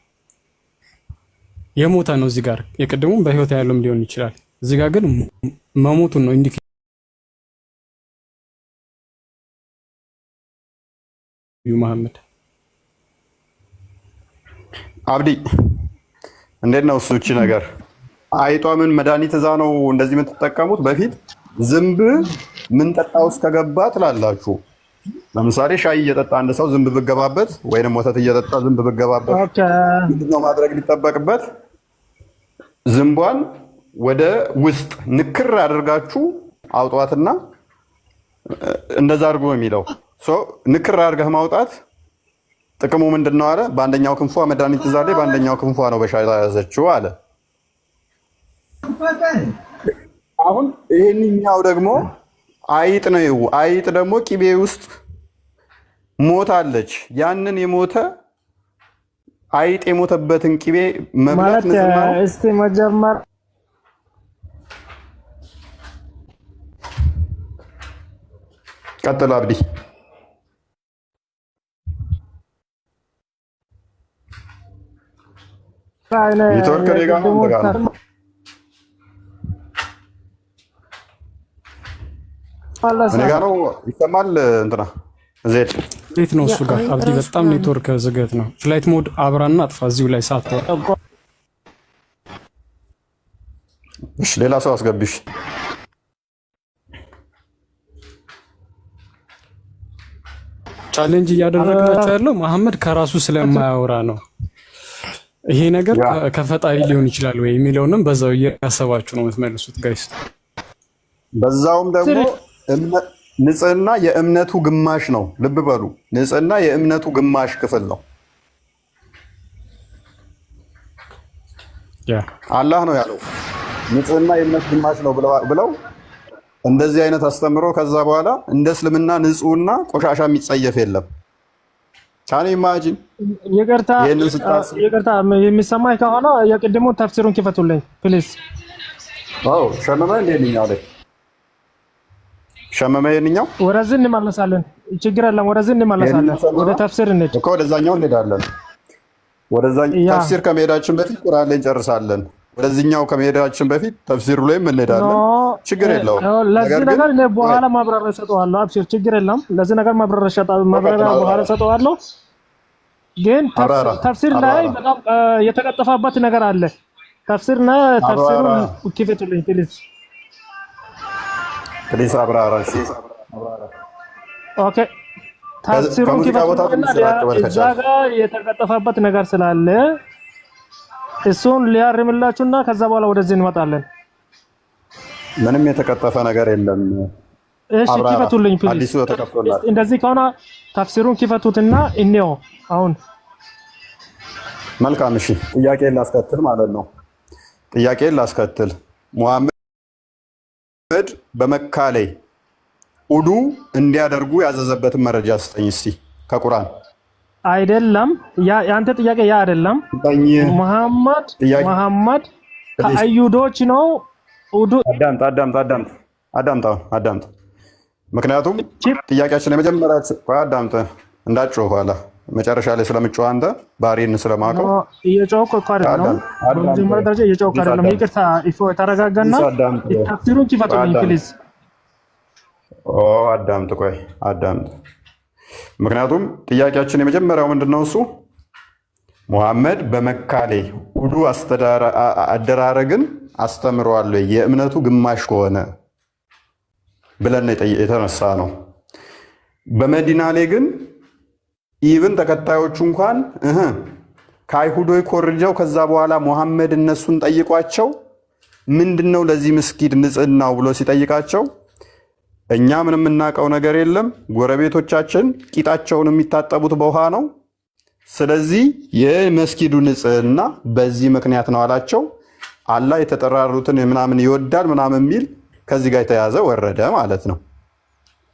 የሞተ ነው እዚህ ጋር። የቅድሙም በህይወት ያለውም ሊሆን ይችላል። እዚህ ጋር ግን መሞቱን ነው ኢንዲኬት መሐመድ አብዲ እንዴት ነው እሱ? እቺ ነገር አይጧ ምን መድኃኒት እዛ ነው እንደዚህ የምትጠቀሙት? በፊት ዝንብ ምን ጠጣ ውስጥ ከገባ ትላላችሁ። ለምሳሌ ሻይ እየጠጣ አንድ ሰው ዝንብ ብገባበት ወይንም ወተት እየጠጣ ዝንብ ብገባበት ምንድነው ማድረግ ሊጠበቅበት? ዝንቧን ወደ ውስጥ ንክር አድርጋችሁ አውጧትና እንደዛ አድርጎ የሚለው ንክር አድርገህ ማውጣት ጥቅሙ ምንድን ነው አለ። በአንደኛው ክንፏ መድኃኒት ትይዛለች፣ በአንደኛው ክንፏ ነው በሻይ ያዘችው አለ። አሁን ይሄንኛው ደግሞ አይጥ ነው። አይጥ ደግሞ ቂቤ ውስጥ ሞታለች። ያንን የሞተ አይጥ የሞተበትን ቂቤ መብላት ንጽህና ነው። እስቲ መጀመር ቀጥል አብዲ። ኔትወርክ እኔ ጋር ነው አንተ ጋር ነው? እኔ ጋር ነው ይሰማል። እንትና ዜድ እንዴት ነው እሱ ጋር? አብዲ በጣም ኔትወርክ ዝገት ነው። ፍላይት ሞድ አብራና አጥፋ እዚሁ ላይ ሳትወጣ። እሺ ሌላ ሰው አስገብሽ። ቻሌንጅ እያደረግናቸው ያለው መሐመድ ከራሱ ስለማያወራ ነው። ይሄ ነገር ከፈጣሪ ሊሆን ይችላል ወይ የሚለውንም በዛው እያሰባችሁ ነው የምትመልሱት ጋይስ። በዛውም ደግሞ ንጽህና የእምነቱ ግማሽ ነው። ልብ በሉ፣ ንጽህና የእምነቱ ግማሽ ክፍል ነው። አላህ ነው ያለው ንጽህና የእምነቱ ግማሽ ነው ብለው እንደዚህ አይነት አስተምሮ ከዛ በኋላ እንደ እስልምና ንጹህና ቆሻሻ የሚጸየፍ የለም። ካኔ ኢማጂን ይቅርታ የሚሰማኝ ከሆነ የቅድሙ ተፍሲሩን ክፈቱልኝ ፕሊዝ። አዎ ሸመመ እንደኛው ላይ ሸመመ የኛው ወደዚህ እንመለሳለን። ችግር የለም፣ ወደዚህ እንመለሳለን። ወደ ተፍሲር እንሂድ እኮ ወደዛኛው እንሄዳለን። ወደዛኛው ተፍሲር ከመሄዳችን በፊት ቁርአን ላይ እንጨርሳለን። ወደዚህኛው ከመሄዳችን በፊት ተፍሲሩ ላይም እንሄዳለን። ችግር የለውም። ለዚህ ነገር እኔ በኋላ ማብራሪያ እሰጠዋለሁ። አብሽር፣ ችግር የለም። ለዚህ ነገር ማብራሪያ በኋላ እሰጠዋለሁ። ግን ተፍሲር ላይ በጣም የተቀጠፈበት ነገር አለ። ተፍሲርና ተፍሲሩን ክፈቱልኝ ፕሊዝ። ፕሊዝ አብራራ። ኦኬ ተፍሲሩን ክፈቱልኝና እዛ ጋር የተቀጠፈበት ነገር ስላለ እሱን ሊያርምላችሁና ከዛ በኋላ ወደዚህ እንመጣለን። ምንም የተቀጠፈ ነገር የለም። እሺ ክፈቱልኝ ፕሊዝ። አዲሱ ተቀጥቷል። እንደዚህ ከሆነ ተፍሲሩን ክፈቱትና እንየው አሁን። መልካም እሺ፣ ጥያቄ ላስከትል ማለት ነው። ጥያቄ ላስከትል። ሙሐመድ በመካ ላይ ውዱ እንዲያደርጉ ያዘዘበትን መረጃ ስጠኝ እስቲ ከቁርአን። አይደለም ያንተ ጥያቄ ያ አይደለም። መሐመድ ከአይሁዶች ነው ውዱ። አዳምጥ። ምክንያቱም ጥያቄያችን የመጀመሪያ አዳምጥ እንዳትጮህ ኋላ መጨረሻ ላይ ስለምጮህ አንተ ባህሪን ስለማውቀው እየጮህኩ እኮ አይደለም። በመጀመሪያ ደረጃ እየጮህኩ አይደለም። ይቅርታ ተረጋጋና ተፍሲሩን ክፈቱልኝ ፕሊዝ። አዳምጥ። ምክንያቱም ጥያቄያችን የመጀመሪያው ምንድነው? እሱ ሙሐመድ በመካ ላይ ውዱ አደራረግን አስተምሯል የእምነቱ ግማሽ ከሆነ ብለን የተነሳ ነው። በመዲና ላይ ግን ኢቭን ተከታዮቹ እንኳን ከአይሁዶች ኮርጀው ከዛ በኋላ ሙሐመድ እነሱን ጠይቋቸው ምንድነው ለዚህ መስጊድ ንጽህናው ብሎ ሲጠይቃቸው እኛ ምንም የምናውቀው ነገር የለም፣ ጎረቤቶቻችን ቂጣቸውን የሚታጠቡት በውሃ ነው፣ ስለዚህ የመስጊዱ ንጽህና በዚህ ምክንያት ነው አላቸው። አላህ የተጠራሩትን ምናምን ይወዳል ምናምን የሚል ከዚህ ጋር የተያዘ ወረደ ማለት ነው።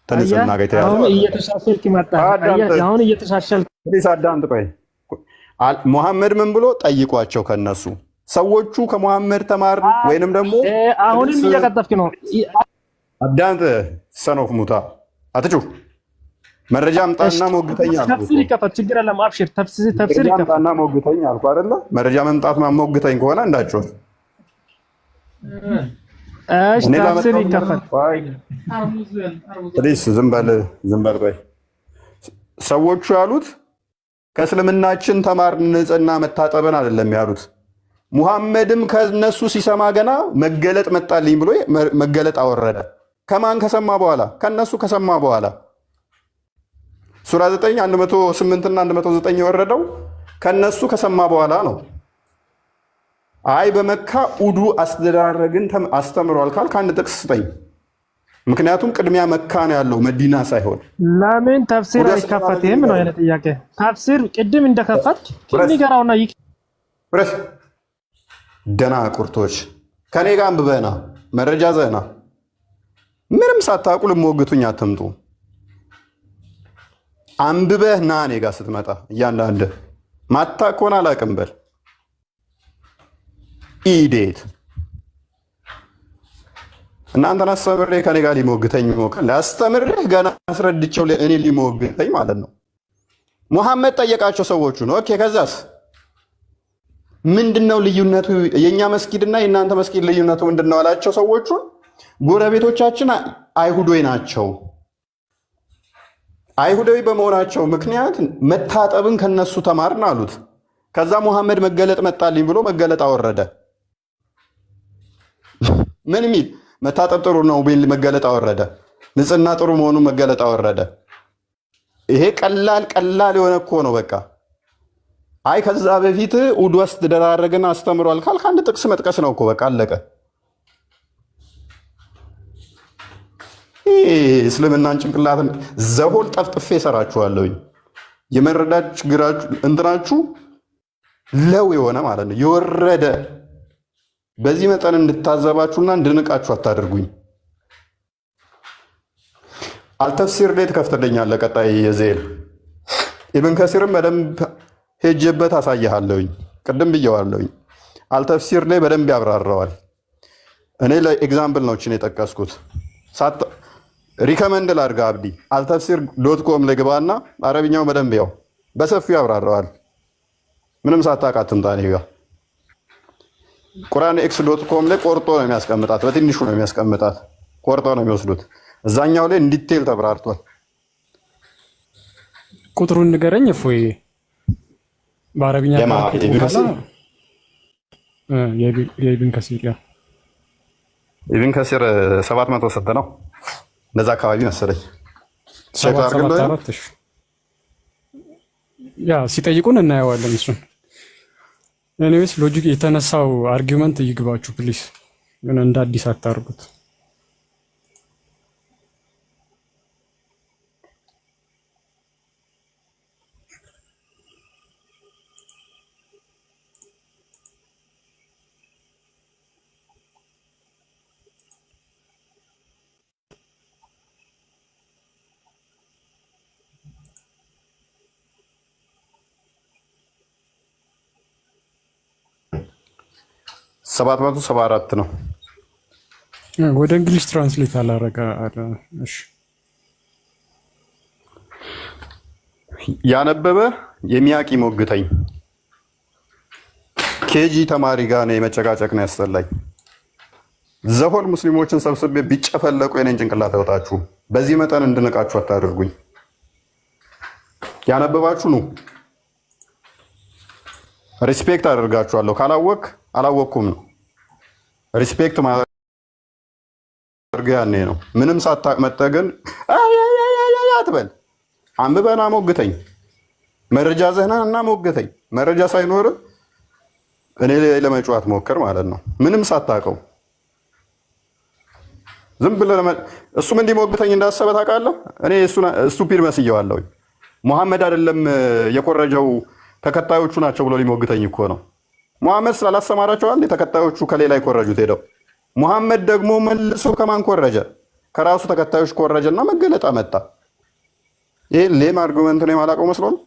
ተንጽህና ጋር የተያዘ አሁን እየተሻሻልክ መጣ። አሁን እየተሻሻልክ አዳምጥ። ቆይ ሙሐመድ ምን ብሎ ጠይቋቸው ከነሱ ሰዎቹ ከሙሐመድ ተማር ወይንም ደግሞ አሁንም እየቀጠፍክ ነው። አዳምጥ። ሰኖፍ ሙታ አትጩ። መረጃ አምጣና ሞግተኛ አልኩ። ተፍሲር ይከፈት፣ ችግር የለም። አብሽር፣ ተፍሲር ይከፈት አምጣና ሞግተኛ አልኩ አይደለ? መረጃ መምጣት ሞግተኝ ከሆነ እንዳትጮህ። እሺ ተፍሲር ይከፈት። ፕሊስ ዝም በል ቆይ። ሰዎቹ ያሉት ከእስልምናችን ተማር ንጽህና መታጠብን አይደለም ያሉት። ሙሐመድም ከነሱ ሲሰማ ገና መገለጥ መጣልኝ ብሎ መገለጥ አወረደ። ከማን ከሰማ በኋላ? ከነሱ ከሰማ በኋላ። ሱራ 9 108 እና 109 የወረደው ከነሱ ከሰማ በኋላ ነው። አይ በመካ ውዱ አስተዳረግን አስተምሯል ካልክ አንድ ጥቅስ ስጠኝ። ምክንያቱም ቅድሚያ መካ ነው ያለው መዲና ሳይሆን። ለምን ተፍሲር አይከፈትም ነው አይነት ጥያቄ። ተፍሲር ቅድም እንደከፈትክ ንገራውና ብረስ ደና ቁርቶች ከኔ ጋር አንብበና መረጃ ዘና ምንም ሳታውቁ ልሞግቱኝ አትምጡ። አንብበህ ና እኔ ጋር ስትመጣ እያንዳንድ ማታውቅ ከሆነ አላውቅም በል። ኢዴት እናንተን አስተምሬ ከኔ ጋር ሊሞግተኝ ሞክር ላስተምርህ ገና አስረድቼው እኔ ሊሞግተኝ ማለት ነው። ሙሐመድ ጠየቃቸው ሰዎቹን። ኦኬ ከዛስ ምንድነው ልዩነቱ? የኛ መስጊድና የእናንተ መስጊድ ልዩነቱ ምንድነው አላቸው ሰዎቹን። ጎረቤቶቻችን አይሁዶች ናቸው። አይሁዳዊ በመሆናቸው ምክንያት መታጠብን ከነሱ ተማርን አሉት። ከዛ ሙሐመድ መገለጥ መጣልኝ ብሎ መገለጥ አወረደ። ምን ሚል መታጠብ ጥሩ ነው ቢል መገለጥ አወረደ። ንጽህና ጥሩ መሆኑን መገለጥ አወረደ። ይሄ ቀላል የሆነ እኮ ነው በቃ። አይ ከዛ በፊት ውዱ አስተዳረግን አስተምሯል ካልክ አንድ ጥቅስ መጥቀስ ነው እኮ በቃ አለቀ። እስልምናን ጭንቅላትን ዘሆል ጠፍጥፌ እሰራችኋለሁኝ። የመረዳት ችግራችሁ እንትናችሁ ለው የሆነ ማለት ነው የወረደ። በዚህ መጠን እንድታዘባችሁና እንድንቃችሁ አታድርጉኝ። አልተፍሲር ላይ ትከፍትልኛለህ። ቀጣይ የዜል ኢብን ከሲርም በደንብ ሄጄበት አሳይሃለሁኝ። ቅድም ብየዋለሁኝ። አልተፍሲር ላይ በደንብ ያብራራዋል። እኔ ለኤግዛምፕል ነው እችን የጠቀስኩት። ሪከመንድ ላድርግ አብዲ አልተፍሲር.com ላይ ግባና አረብኛው በደንብ ያው በሰፊው ያብራራዋል። ምንም ሳታውቅ አትምጣ እኔ ጋር። ቁርአንx.com ላይ ቆርጦ ነው የሚያስቀምጣት፣ በትንሹ ነው የሚያስቀምጣት፣ ቆርጦ ነው የሚወስዱት። እዛኛው ላይ እንዲቴል ተብራርቷል። ቁጥሩን ንገረኝ እፎይ። በአረብኛ የኢብን ከሲር ኢብን ከሲር 700 ነው እንደዛ አካባቢ መሰለኝ። ያ ሲጠይቁን እናየዋለን እሱን። ኤኒዌይስ ሎጂክ የተነሳው አርጊውመንት ይግባችሁ ፕሊስ፣ ግን እንደ አዲስ አታርጉት። ሰባት 774 ነው። ወደ እንግሊዝ ትራንስሌት አላረጋ። እሺ ያነበበ የሚያቂ ሞግተኝ። ኬጂ ተማሪ ጋር ነው የመጨቃጨቅ ነው ያስጠላኝ። ዘሆል ሙስሊሞችን ሰብስቤ ቢጨፈለቁ የኔን ጭንቅላት ያወጣችሁ። በዚህ መጠን እንድንቃችሁ አታደርጉኝ። ያነበባችሁ ነው ሪስፔክት አደርጋችኋለሁ። ካላወቅ አላወቅኩም ነው። ሪስፔክት ማድረግ ያኔ ነው። ምንም ሳታቅ መጠህ ግን አትበል። አንብበና ሞግተኝ። መረጃ ዘህናን እና ሞግተኝ። መረጃ ሳይኖር እኔ ለመጫወት ሞክር ማለት ነው። ምንም ሳታቀው ዝም ብለህ እሱም እንዲሞግተኝ እንዳሰበ ታውቃለህ። እኔ ስቱፒድ መስየዋለሁ። ሙሐመድ አይደለም የኮረጀው ተከታዮቹ ናቸው ብሎ ሊሞግተኝ እኮ ነው። ሙሐመድ ስላላስተማራቸው አንዴ ተከታዮቹ ከሌላ ይኮረጁት ሄደው። ሙሐመድ ደግሞ መልሶ ከማን ኮረጀ? ከራሱ ተከታዮች ኮረጀና መገለጥ አመጣ። ይሄ ሌም አርጉመንት ነው የማላውቀው መስሎ ነው።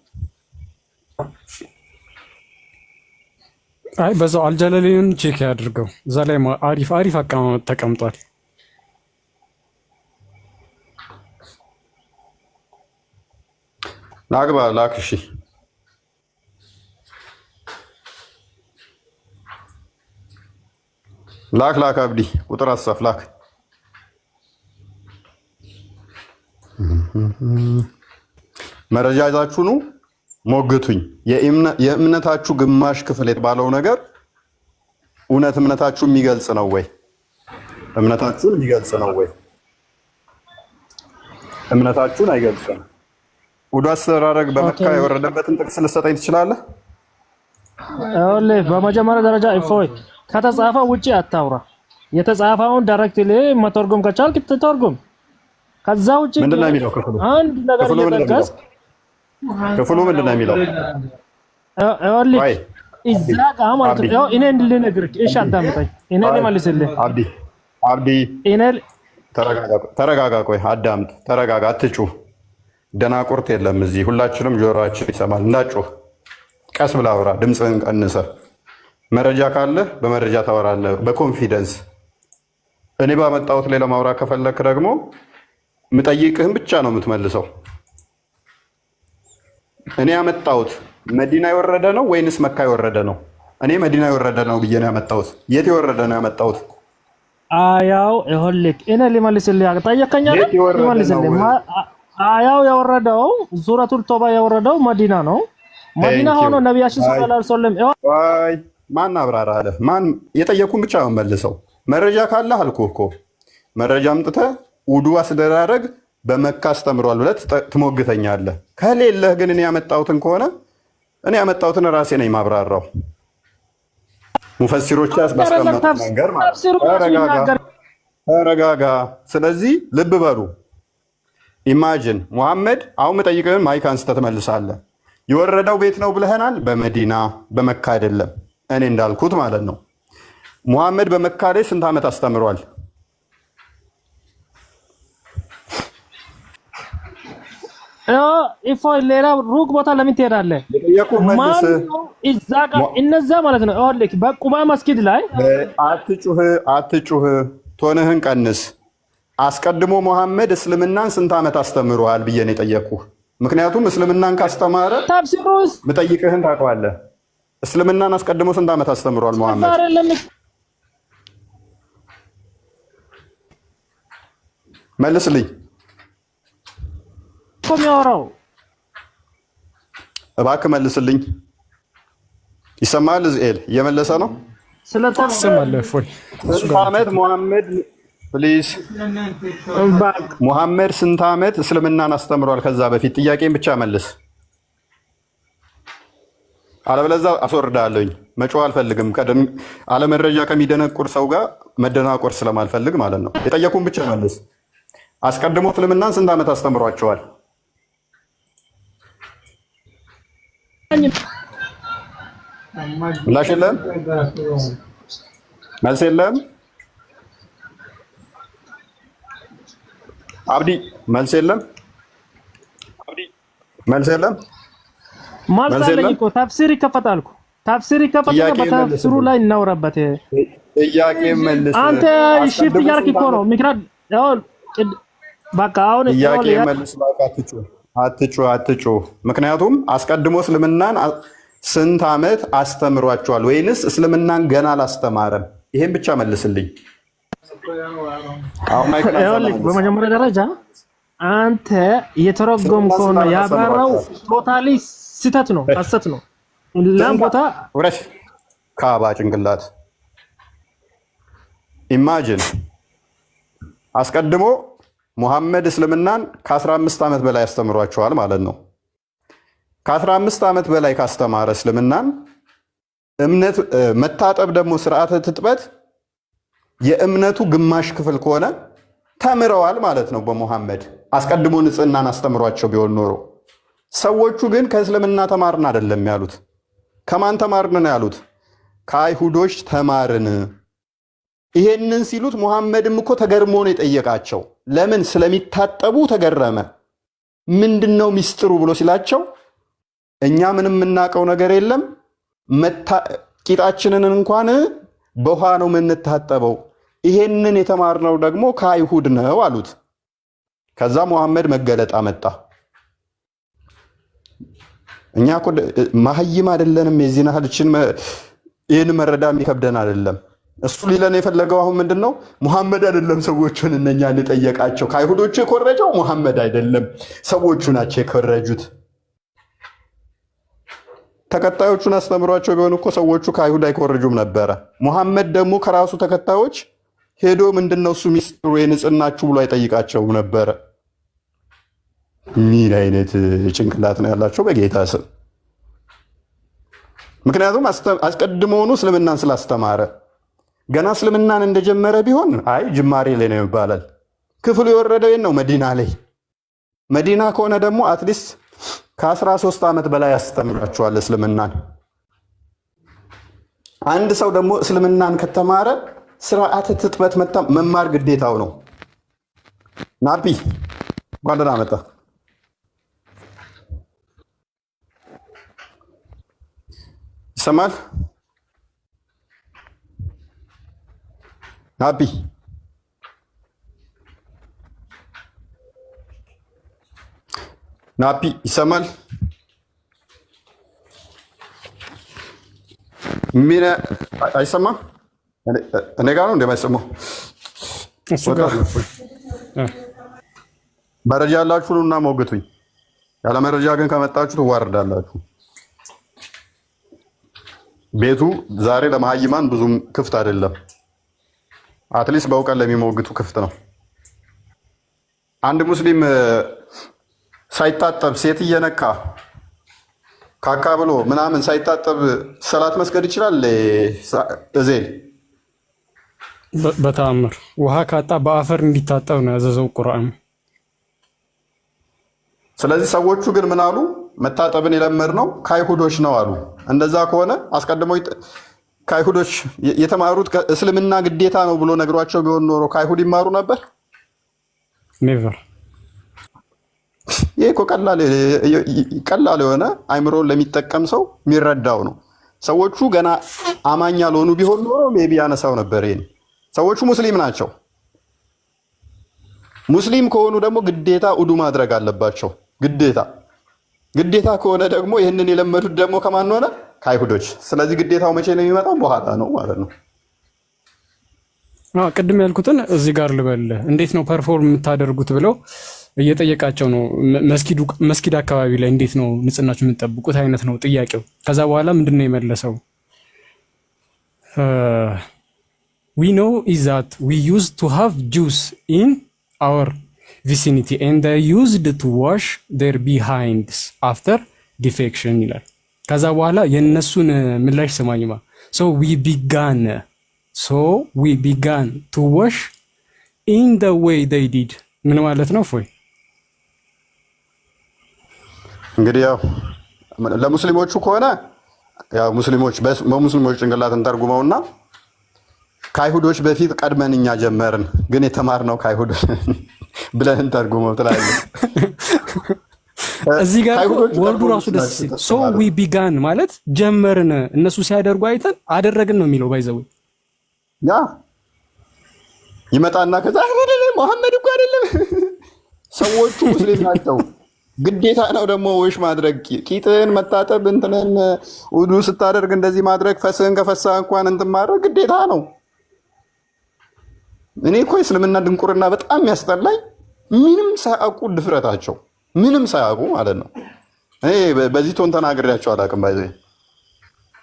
አይ በዛው አልጀለሌን ቼክ ያድርገው። እዛ ላይ አሪፍ አቀማመጥ ተቀምጧል። ላግባ ላክ። እሺ ላክ አብዲ ቁጥር አሳፍ ላክ። መረጃ ይዛችሁ ነው ሞግቱኝ። የእምነታችሁ ግማሽ ክፍል የተባለው ነገር እውነት እምነታችሁ የሚገልጽ ነው ወይ? እምነታችሁን የሚገልጽ ነው ወይ? እምነታችሁን አይገልጽም። ውዱ አስተራረግ በመካ የወረደበትን ጥቅስ ልትሰጠኝ ትችላለህ? በመጀመሪያ ደረጃ እፎይ ከተጻፈው ውጪ አታውራ። የተጻፈውን ዳይሬክትሊ መተርጎም ከቻልክ ትተርጎም። ከዛ ውጪ ምንድን ነው የሚለው ክፍሉ? አንድ ነገር እየጠቀስ ክፍሉ ምንድን ነው የሚለው? እዛ ጋር ማለት ነው። እኔ ልነግርህ፣ እሺ አዳምጠኝ። እኔ ልመልስልህ። አብዲ ተረጋጋ። ቆይ አዳምጥ፣ ተረጋጋ፣ አትጩህ። ደናቁርት የለም እዚህ፣ ሁላችንም ጆሮአችን ይሰማል። እንዳጩህ ቀስ ብለህ አውራ፣ ድምፅህን ቀንሰህ። መረጃ ካለህ በመረጃ ታወራለህ በኮንፊደንስ። እኔ ባመጣሁት ላይ ለማውራት ከፈለክ ደግሞ ምጠይቅህን ብቻ ነው የምትመልሰው። እኔ ያመጣሁት መዲና የወረደ ነው ወይንስ መካ የወረደ ነው? እኔ መዲና የወረደ ነው ብዬ ነው ያመጣሁት። የት የወረደ ነው ያመጣሁት? አያው ይኸውልህ፣ እኔ ልመልስልህ። ጠየቀኝ አይደል? ልመልስልህ። አያው የወረደው ሱረቱል ተውባ የወረደው መዲና ነው። መዲና ሆኖ ነቢያችን ሰለላሁ ዐለይሂ ወሰለም ማን አብራራ አለ? ማን የጠየቁን ብቻ ነው መልሰው። መረጃ ካለህ አልኩህ እኮ መረጃ አምጥተህ ውዱ አስደራረግ በመካ አስተምሯል ብለህ ትሞግተኛለህ። ከሌለህ ግን እኔ ያመጣሁትን ከሆነ እኔ ያመጣሁትን ራሴ ነኝ ማብራራው። ሙፈሲሮች ያስቀመጡት መንገር ማለት ተረጋጋ። ስለዚህ ልብ በሉ። ኢማጂን ሙሐመድ፣ አሁን የምጠይቅህን ማይክ አንስተህ ትመልሳለህ። የወረደው ቤት ነው ብለህናል። በመዲና በመካ አይደለም። እኔ እንዳልኩት ማለት ነው። ሙሐመድ በመካ ላይ ስንት ዓመት አስተምሯል? ኢፎይ ሌላ ሩቅ ቦታ ለምን ትሄዳለህ? እነዛ ማለት ነው። በቁባ መስጊድ ላይ አትጩህ፣ ቶንህን ቀንስ። አስቀድሞ ሙሐመድ እስልምናን ስንት ዓመት አስተምሯል ብዬ ነው የጠየኩህ። ምክንያቱም እስልምናን ካስተማረ ምጠይቅህን ታውቀዋለህ። እስልምናን አስቀድሞ ስንት ዓመት አስተምሯል ሙሐመድ? መልስልኝ። የሚያወራው እባክህ መልስልኝ። ይሰማል? ዝኤል እየመለሰ ነው። ስንት ዓመት ሙሐመድ ፕሊዝ፣ ሙሐመድ ስንት ዓመት እስልምናን አስተምሯል ከዛ በፊት? ጥያቄን ብቻ መልስ፣ አለበለዚያ አስወርዳለሁኝ። መጮህ አልፈልግም። አለመረጃ ከሚደነቁር ሰው ጋር መደናቆር ስለማልፈልግ ማለት ነው። የጠየቁን ብቻ መልስ። አስቀድሞ እስልምናን ስንት ዓመት አስተምሯቸዋል? ምላሽ የለም፣ መልስ የለም። አብዲ መልስ የለም፣ መልስ የለም። መልስ አለኝ እኮ ተፍሲር ይከፈታል እኮ ተፍሲር ይከፈታል። በተፍሲሩ ላይ እናውራበት። ጥያቄ መልስ። አንተ ሽፍት እያደረክ እኮ ነው። ምክንያት ያው በቃ አሁን ጥያቄ መልስ። አትጩህ። ምክንያቱም አስቀድሞ እስልምናን ስንት ዓመት አስተምሯቸዋል ወይንስ እስልምናን ገና አላስተማረም? ይሄን ብቻ መልስልኝ። በመጀመሪያ ደረጃ አንተ የተረጎምከው ነው ያባራው ቶታሊ ስህተት ነው፣ ሐሰት ነው። ለም ቦታ ወረሽ ካባ ጭንቅላት ኢማጂን አስቀድሞ ሙሐመድ እስልምናን ከ15 ዓመት በላይ አስተምሯቸዋል ማለት ነው። ከ15 ዓመት በላይ ካስተማረ እስልምናን እምነት መታጠብ ደግሞ ስርዓተ ትጥበት የእምነቱ ግማሽ ክፍል ከሆነ ተምረዋል ማለት ነው። በሙሐመድ አስቀድሞ ንጽህናን አስተምሯቸው ቢሆን ኖሮ። ሰዎቹ ግን ከእስልምና ተማርን አይደለም ያሉት። ከማን ተማርን ነው ያሉት? ከአይሁዶች ተማርን። ይሄንን ሲሉት ሙሐመድም እኮ ተገርሞ ነው የጠየቃቸው። ለምን? ስለሚታጠቡ ተገረመ። ምንድነው ሚስጥሩ ብሎ ሲላቸው እኛ ምንም የምናውቀው ነገር የለም፣ ቂጣችንን እንኳን በውሃ ነው የምንታጠበው፣ ይሄንን የተማርነው ደግሞ ከአይሁድ ነው አሉት። ከዛ ሙሐመድ መገለጥ አመጣ። እኛ እኮ ማህይም አይደለንም። የዚህን ያህልችን ይህን መረዳ የሚከብደን አይደለም። እሱ ሊለን የፈለገው አሁን ምንድን ነው? ሙሐመድ አይደለም ሰዎቹን እነኛን የጠየቃቸው። ከአይሁዶቹ የኮረጀው ሙሐመድ አይደለም፣ ሰዎቹ ናቸው የኮረጁት። ተከታዮቹን አስተምሯቸው ቢሆን እኮ ሰዎቹ ከአይሁድ አይኮርጁም ነበረ። ሙሐመድ ደግሞ ከራሱ ተከታዮች ሄዶ ምንድነው እሱ ሚስጥሩ የንጽህናችሁ ብሎ አይጠይቃቸውም ነበረ። ምን አይነት ጭንቅላት ነው ያላቸው በጌታ ስም። ምክንያቱም አስቀድሞውኑ እስልምናን ስላስተማረ ገና እስልምናን እንደጀመረ ቢሆን አይ ጅማሬ ላይ ነው ይባላል። ክፍሉ የወረደው ነው መዲና ላይ። መዲና ከሆነ ደግሞ አትሊስት ከ13 ዓመት በላይ ያስተምራቸዋል እስልምናን። አንድ ሰው ደግሞ እስልምናን ከተማረ ስርዓተ ትጥበት መማር ግዴታው ነው። ናፒ ጓደና መጣ ይሰማል? ናፒ ናፒ ይሰማል? ምን አይሰማም? እኔ ጋር ነው እንደማይሰማው እሱ ጋር መረጃ ያላችሁ እና ሞግቱኝ። ያለ መረጃ ግን ከመጣችሁ ትዋርዳላችሁ። ቤቱ ዛሬ ለመሀይማን ብዙም ክፍት አይደለም። አትሊስት በእውቀት ለሚሞግቱ ክፍት ነው። አንድ ሙስሊም ሳይታጠብ ሴት እየነካ ካካ ብሎ ምናምን ሳይታጠብ ሰላት መስገድ ይችላል? እዜል በተአምር ውሃ ካጣ በአፈር እንዲታጠብ ነው ያዘዘው ቁርአን። ስለዚህ ሰዎቹ ግን ምን አሉ? መታጠብን የለመድነው ከአይሁዶች ነው አሉ። እንደዛ ከሆነ አስቀድመው ከአይሁዶች የተማሩት እስልምና ግዴታ ነው ብሎ ነግሯቸው ቢሆን ኖሮ ከአይሁድ ይማሩ ነበር? ኔቨር። ይሄ እኮ ቀላል የሆነ አይምሮን ለሚጠቀም ሰው የሚረዳው ነው። ሰዎቹ ገና አማኛ ለሆኑ ቢሆን ኖሮ ሜቢ ያነሳው ነበር። ይሄን ሰዎቹ ሙስሊም ናቸው። ሙስሊም ከሆኑ ደግሞ ግዴታ ውዱ ማድረግ አለባቸው። ግዴታ ከሆነ ደግሞ ይህንን የለመዱት ደግሞ ከማን ሆነ? ከአይሁዶች። ስለዚህ ግዴታው መቼ ነው የሚመጣው? በኋላ ነው ማለት ነው። ቅድም ያልኩትን እዚህ ጋር ልበል። እንዴት ነው ፐርፎርም የምታደርጉት ብለው እየጠየቃቸው ነው። መስጊድ አካባቢ ላይ እንዴት ነው ንጽህናችሁ የምትጠብቁት አይነት ነው ጥያቄው። ከዛ በኋላ ምንድን ነው የመለሰው? we know is that we used to have Jews in our vicinity and they used to wash their behinds after defection ይላል። ከዛ በኋላ የነሱን ምላሽ ሰማኝማ so we began to wash in the way they did ምን ማለት ነው? ፎይ እንግዲህ ያው ለሙስሊሞቹ ከሆነ ያው ሙስሊሞች በሙስሊሞች ጭንቅላት እንተርጉመውና ከአይሁዶች በፊት ቀድመን እኛ ጀመርን፣ ግን የተማርነው ከአይሁዶች ብለን እንተርጉመው ትላለህ። እዚህ ጋር ወርዱ ራሱ ደስ ሲል so we began ማለት ጀመርን፣ እነሱ ሲያደርጉ አይተን አደረግን ነው የሚለው። ባይዘው ያ ይመጣና ከዛ መሐመድ እኮ አይደለም ሰዎቹ ሙስሊም ናቸው። ግዴታ ነው ደግሞ ወሽ ማድረግ፣ ቂጥን መታጠብ፣ እንትንን ውዱ ስታደርግ እንደዚህ ማድረግ፣ ፈስህን ከፈሳ እንኳን እንትን ማድረግ ግዴታ ነው። እኔ እኮ እስልምና ድንቁርና በጣም ያስጠላኝ ምንም ሳያውቁ ድፍረታቸው፣ ምንም ሳያውቁ ማለት ነው። እኔ በዚህ ቶን ተናግሬያቸው አላውቅም። ባይዘ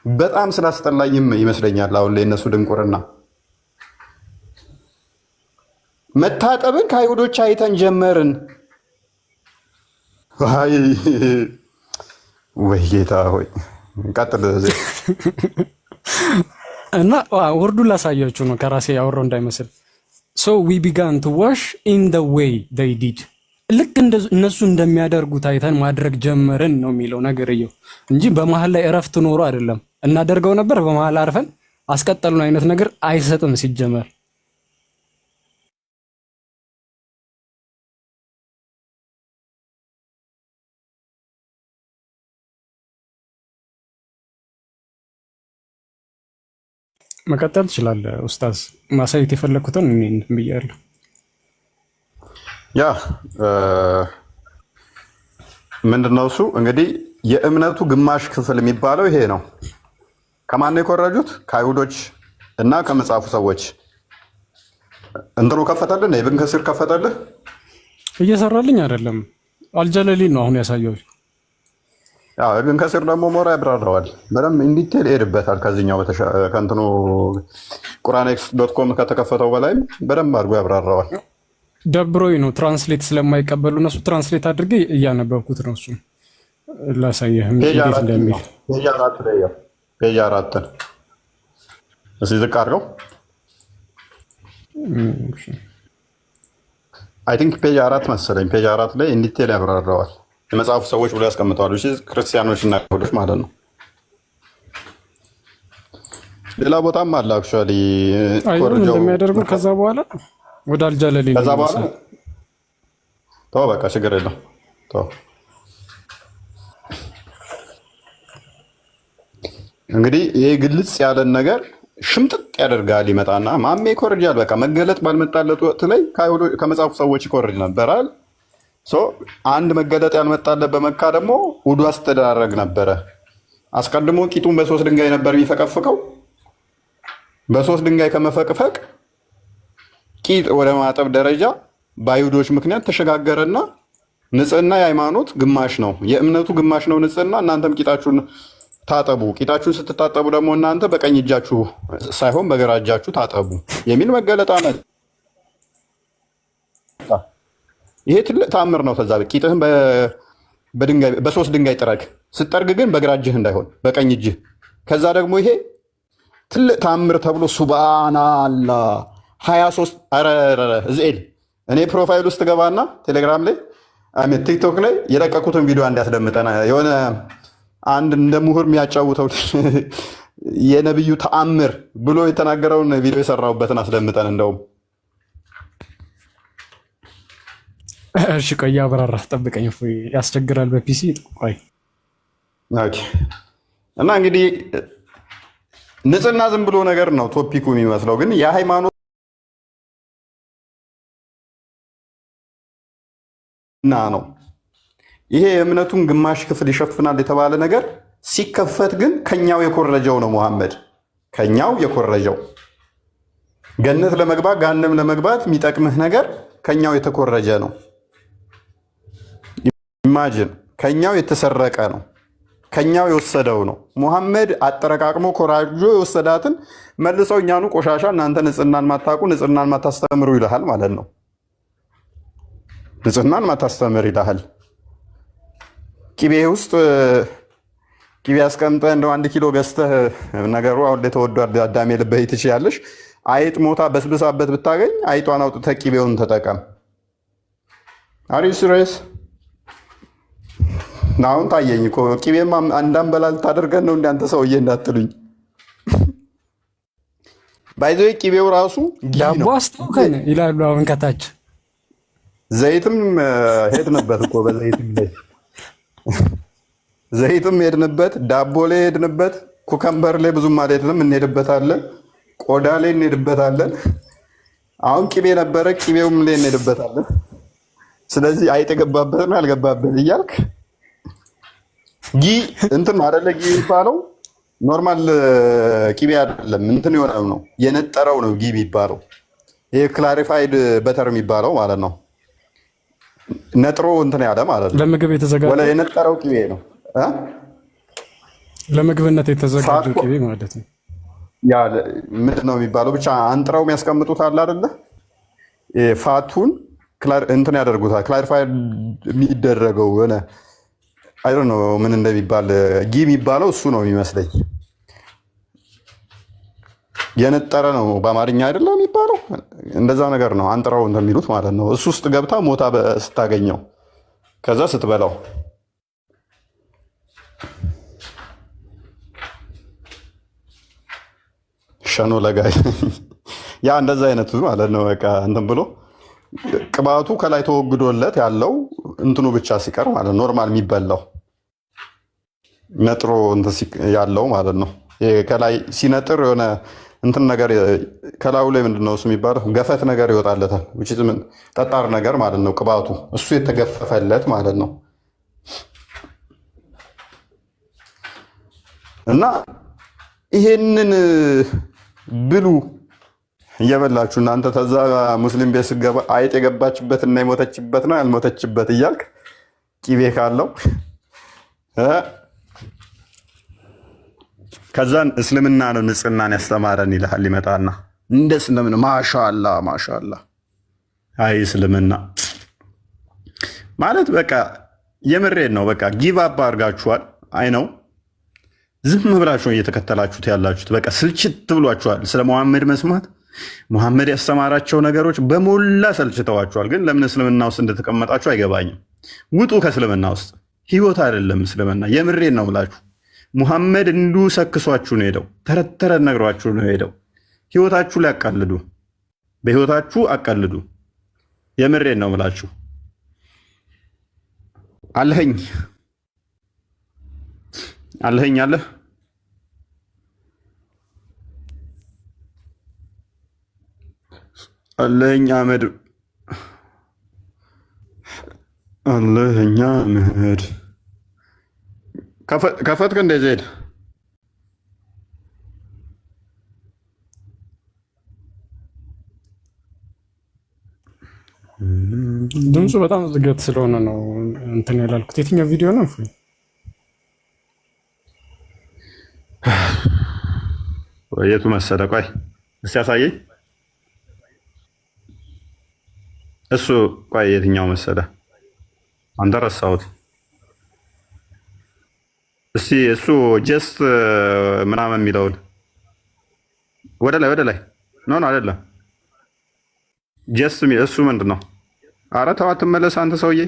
በጣም ስላስጠላኝም ይመስለኛል አሁን ላይ እነሱ ድንቁርና። መታጠብን ከአይሁዶች አይተን ጀመርን። ወይ ጌታ ሆይ ቀጥል። እና ወርዱን ላሳያችሁ ነው ከራሴ ያወራው እንዳይመስል። so we began to wash in the way they did ልክ እነሱ እንደሚያደርጉት አይተን ማድረግ ጀመርን ነው የሚለው ነገርየው እንጂ በመሃል ላይ እረፍት ኖሮ አይደለም። እናደርገው ነበር በመሃል አርፈን አስቀጠሉን አይነት ነገር አይሰጥም ሲጀመር። መቀጠል ትችላለህ ኡስታዝ። ማሳየት የፈለኩትን እኔን ብያለሁ። ያ ምንድነው እሱ እንግዲህ የእምነቱ ግማሽ ክፍል የሚባለው ይሄ ነው። ከማን ነው የኮረጁት? ከአይሁዶች እና ከመጽሐፉ ሰዎች። እንትኑ ከፈተልህ፣ ኢብን ከሲር ከፈተልህ። እየሰራልኝ አይደለም። አልጀለሊ ነው አሁን ያሳየው። ያው ኢብን ከሲር ደግሞ ሞራ ያብራራዋል በደንብ ኢንዲቴል ይሄድበታል። ከዚህኛው ከእንትኑ ቁርአንx.com ከተከፈተው በላይ በደንብ አድርጎ ያብራራዋል። ደብሮኝ ነው ትራንስሌት ስለማይቀበሉ እነሱ ትራንስሌት አድርጌ እያነበብኩት ነው። እሱ ላሳየህም እንዴት እንደሚል ፔጅ 4 እዚህ ዝቅ አድርገው። አይ ቲንክ ፔጅ 4 መሰለኝ። ፔጅ 4 ላይ ኢንዲቴል ያብራራዋል። የመጽሐፉ ሰዎች ብሎ ያስቀምጠዋል። እሺ ክርስቲያኖች እና አይሁዶች ማለት ነው። ሌላ ቦታም አለ አክቹአሊ አይሁድ እንደሚያደርጉ ከዛ በኋላ ወደ አልጃለሊ ከዛ በኋላ ተው በቃ ችግር የለም ተው። እንግዲህ ይሄ ግልጽ ያለን ነገር ሽምጥጥ ያደርጋል። ይመጣና ማሜ ይኮርጃል። በቃ መገለጥ ባልመጣለት ወቅት ላይ ከመጽሐፉ ሰዎች ይኮርጅ ነበራል። አንድ መገለጥ ያልመጣለት በመካ ደግሞ ውዱ አስተዳረግ ነበረ። አስቀድሞ ቂጡን በ3 ድንጋይ ነበር የሚፈቀፍቀው። በ3 ድንጋይ ከመፈቅፈቅ ቂጥ ወደ ማጠብ ደረጃ በአይሁዶች ምክንያት ተሸጋገረና ንጽህና የሃይማኖት ግማሽ ነው፣ የእምነቱ ግማሽ ነው ንጽህና። እናንተም ቂጣችሁን ታጠቡ፣ ቂጣችሁን ስትታጠቡ ደግሞ እናንተ በቀኝ እጃችሁ ሳይሆን በግራ እጃችሁ ታጠቡ የሚል መገለጥ አመጣ። ይሄ ትልቅ ተአምር ነው። ከዛ ቂጥህን በ3 ድንጋይ ጥረግ፣ ስጠርግ ግን በግራ እጅህ እንዳይሆን በቀኝ እጅህ። ከዛ ደግሞ ይሄ ትልቅ ተአምር ተብሎ ሱብሃንአላህ 23 እዝኤል እኔ ፕሮፋይል ውስጥ ገባና ቴሌግራም ላይ ቲክቶክ ላይ የለቀቁትን ቪዲዮ እንዲያስደምጠና የሆነ አንድ እንደ ምሁር የሚያጫውተው የነብዩ ተአምር ብሎ የተናገረውን ቪዲዮ የሰራሁበትን አስደምጠን እንደውም እሺ ቆይ አብራራ ጠብቀኝ። ያስቸግራል በፒሲ ቆይ። ኦኬ እና እንግዲህ ንጽህና ዝም ብሎ ነገር ነው ቶፒኩ የሚመስለው፣ ግን የሃይማኖት ነው። ይሄ የእምነቱን ግማሽ ክፍል ይሸፍናል የተባለ ነገር ሲከፈት ግን ከኛው የኮረጀው ነው ሙሐመድ፣ ከኛው የኮረጀው ገነት ለመግባት ገሃነም ለመግባት የሚጠቅምህ ነገር ከኛው የተኮረጀ ነው። ኢማጂን ከኛው የተሰረቀ ነው፣ ከኛው የወሰደው ነው። ሙሐመድ አጠረቃቅሞ ኮራጆ የወሰዳትን መልሰው እኛኑ ቆሻሻ እናንተ ንጽህናን ማታውቁ ንጽህናን ማታስተምሩ ይልሃል ማለት ነው። ንጽህናን ማታስተምር ይልሃል። ቂቤ ውስጥ ቂቤ አስቀምጠህ እንደው 1 ኪሎ ገዝተህ ነገሩ አሁን ለተወዷል አዳሜ ልበይ ትችያለሽ። አይጥ ሞታ በስብሳበት ብታገኝ አይጧን አውጥተህ ቂቤውን ተጠቀም። አሪ ሲሪየስ አሁን ታየኝ እኮ ቂቤማ አንዳንበላ ልታደርገን ነው እንዳንተ ሰውዬ እንዳትሉኝ። ባይዘ ቂቤው ራሱ ዳቦ አስተውከን ይላሉ። አሁን ከታች ዘይትም ሄድንበት እኮ በዘይትም ላይ ዘይትም ሄድንበት፣ ዳቦ ላይ ሄድንበት፣ ኩከምበር ላይ ብዙም ማለትም እንሄድበታለን፣ ቆዳ ላይ እንሄድበታለን። አሁን ቂቤ ነበረ፣ ቂቤውም ላይ እንሄድበታለን። ስለዚህ አይጥ የገባበት ነው ያልገባበት እያልክ ጊ እንትን አይደለ ጊ የሚባለው ኖርማል ቂቤ አይደለም፣ እንትን የሆነው ነው የነጠረው ነው ጊ የሚባለው። ይሄ ክላሪፋይድ በተር የሚባለው ማለት ነው። ነጥሮ እንትን ያለ ማለት ነው። ለምግብ የተዘጋጀ ወለ የነጠረው ቂቤ ነው። ለምግብነት የተዘጋጀ ቂቤ ማለት ነው። ያ ምንድን ነው የሚባለው? ብቻ አንጥረው የሚያስቀምጡት አለ አይደለ? ፋቱን እንትን ያደርጉታል። ክላሪፋይድ የሚደረገው ሆነ አይ ዶንት ኖ ምን እንደሚባል ጊ የሚባለው እሱ ነው የሚመስለኝ። የነጠረ ነው በአማርኛ አይደለም የሚባለው፣ እንደዛ ነገር ነው። አንጥረው እንደሚሉት ማለት ነው። እሱ ውስጥ ገብታ ሞታ ስታገኘው ከዛ ስትበላው ሸኖ ለጋይ ያ እንደዛ አይነቱ ማለት ነው። በቃ እንትን ብሎ ቅባቱ ከላይ ተወግዶለት ያለው እንትኑ ብቻ ሲቀር ማለት ኖርማል የሚበላው ነጥሮ ያለው ማለት ነው። ከላይ ሲነጥር የሆነ እንትን ነገር ከላዩ ላይ ምንድነው እሱ የሚባለው ገፈት ነገር ይወጣለታል። ጠጣር ነገር ማለት ነው። ቅባቱ እሱ የተገፈፈለት ማለት ነው። እና ይሄንን ብሉ እየበላችሁ እናንተ ተዛ ሙስሊም ቤት ስገባ አይጥ የገባችበት እና የሞተችበት ነው ያልሞተችበት እያልክ ቂቤ ካለው ከዛን እስልምና ነው ንጽህናን ያስተማረን ይልሃል። ይመጣና እንደ እስልምና ማሻአላ ማሻአላ። አይ እስልምና ማለት በቃ የምሬን ነው። በቃ ጊቭ አፕ አድርጋችኋል። አይ ነው ዝም ብላችሁ እየተከተላችሁት ያላችሁት። በቃ ስልችት ብሏችኋል። ስለ መሐመድ መስማት መሐመድ ያስተማራቸው ነገሮች በሞላ ሰልችተዋችኋል። ግን ለምን እስልምና ውስጥ እንደተቀመጣችሁ አይገባኝም። ውጡ ከእስልምና ውስጥ። ህይወት አይደለም እስልምና። የምሬን ነው ብላችሁ ሙሐመድ እንዱ ሰክሷችሁ ነው ሄደው፣ ተረት ነግሯችሁ ነው ሄደው። ህይወታችሁ ላይ አቀልዱ፣ በህይወታችሁ አቀልዱ። የምሬን ነው ብላችሁ አለኸኝ አለኸኝ አለህ አለኸኝ አህመድ አለኸኝ አህመድ ከፈትክ እንደ ዜድ ድምፁ በጣም ዝገት ስለሆነ ነው እንትን ያላልኩት። የትኛው ቪዲዮ ነው? የቱ መሰለ? ቆይ እስቲ ያሳየኝ። እሱ ቆይ የትኛው መሰለ? አንተ ረሳሁት። እስቲ እሱ ጀስት ምናምን የሚለውን ወደ ላይ ኖ አይደለም። ጀስት እሱ ምንድን ነው? አረ ተው አትመለስ አንተ ሰውዬ።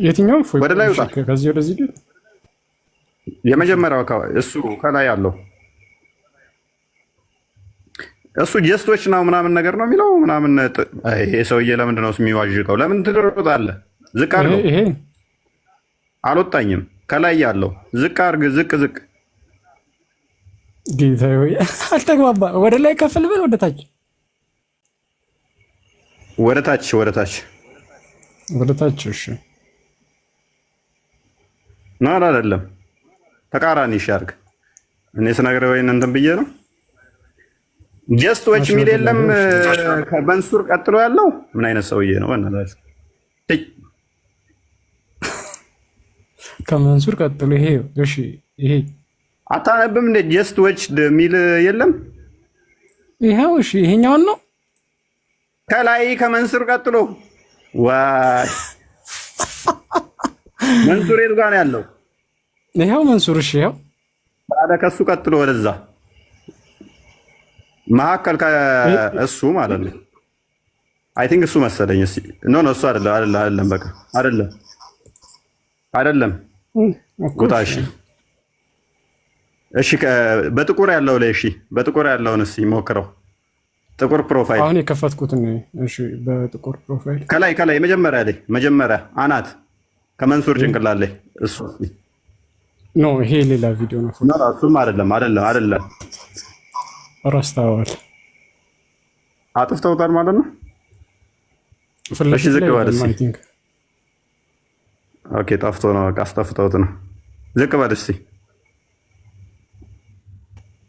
የትኛው ወደ ላይ ውጣ። ከዚህ ወደዚህ የመጀመሪያው እሱ ከላይ ያለው እሱ ጀስቶች ነው ምናምን ነገር ነው የሚለው ምናምን። ይሄ ሰውዬ ለምንድን ነው የሚዋዥቀው? ለምን ትሮጣለህ? ዝቅ አድርገው። ይሄ አልወጣኝም። ከላይ ያለው ዝቅ አድርግ። ዝቅ ጌታ ሆይ አልተግባባ። ወደ ላይ ከፍል ብል ወደ ታች ወደ ታች። እሺ ነው አይደለም? ተቃራኒ ይሻርግ። እኔ ስነግርህ ወይን እንትን ብዬ ነው። ጀስቶች የሚል የለም። ከመንሱር ቀጥሎ ያለው ምን አይነት ሰውዬ ነው? በእናትህ ከመንሱር ቀጥሎ ይሄ። እሺ ይሄ አታነብም እንዴ? ጀስቶች የሚል የለም። ይሄው እሺ፣ ይሄኛውን ነው ከላይ ከመንሱር ቀጥሎ። ዋይ መንሱር የቱ ጋር ነው ያለው? ይሄው መንሱር። እሺ ይሄው ታዲያ ከሱ ቀጥሎ ወደዛ መሀከል ከእሱ ማለት ነው። አይ ቲንክ እሱ መሰለኝ። እሺ ኖ እሱ አይደለም። በቃ አይደለም። ጉጣ። እሺ በጥቁር ያለው ላይ እሺ፣ በጥቁር ያለውን እስኪ ሞክረው። ጥቁር ፕሮፋይል አሁን የከፈትኩትን። እሺ በጥቁር ፕሮፋይል ከላይ መጀመሪያ አናት ከመንሱር ጭንቅላት ላይ እሱ ኖ፣ ይሄ ሌላ ቪዲዮ ነው። እሱም አይደለም። ረስተዋል፣ አጥፍተውታል ማለት ነው። እሺ ዝቅ በል እስኪ። ኦኬ ጠፍቶ ነው፣ በቃ አስጠፍተውት ነው። ዝቅ በል እስኪ።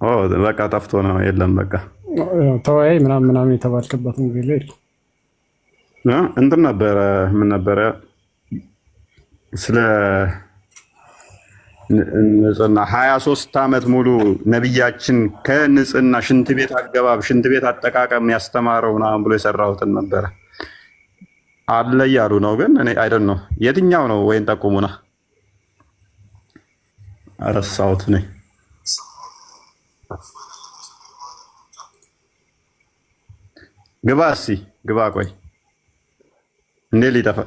ኦ በቃ ጠፍቶ ነው። የለም በቃ ተወያይ ምናምን የተባልክበት ሙቪ ላይ እንትን ነበረ። ምን ነበረ? ስለ ንጽህና 23 ዓመት ሙሉ ነብያችን ከንጽህና ሽንት ቤት አገባብ፣ ሽንት ቤት አጠቃቀም ያስተማረው ምናምን ብሎ የሰራሁትን ነበረ አለ እያሉ ነው። ግን እኔ አይደል ነው የትኛው ነው? ወይን ጠቁሙና አረሳሁት ነኝ። ግባ እስኪ ግባ። ቆይ እንዴ ሊጠፋ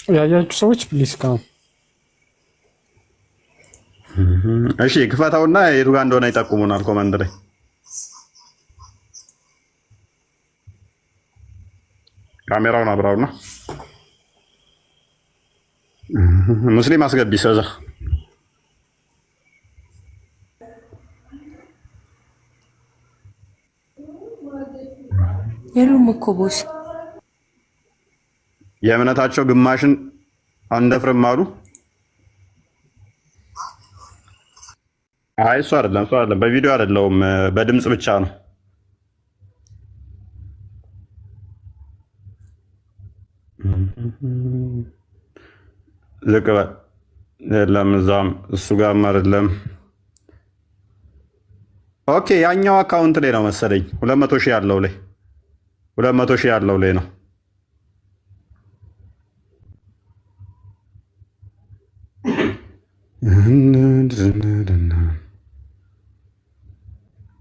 ያያችሁ ሰዎች ፕሊስ ካም። እሺ ክፈታውና የቱ ጋር እንደሆነ ይጠቁሙናል ኮመንት ላይ። ካሜራውን አብራውና ሙስሊም አስገቢ ሰዛ የሉም እኮ ቦስ የእምነታቸው ግማሽን አንደፍርም አሉ። አይ እሱ አይደለም፣ በቪዲዮ አይደለውም፣ በድምጽ ብቻ ነው። ዝቅ በል። የለም እዛም እሱ ጋርም አይደለም። ኦኬ ያኛው አካውንት ላይ ነው መሰለኝ 200 ሺህ ያለው ላይ 200 ሺህ ያለው ላይ ነው።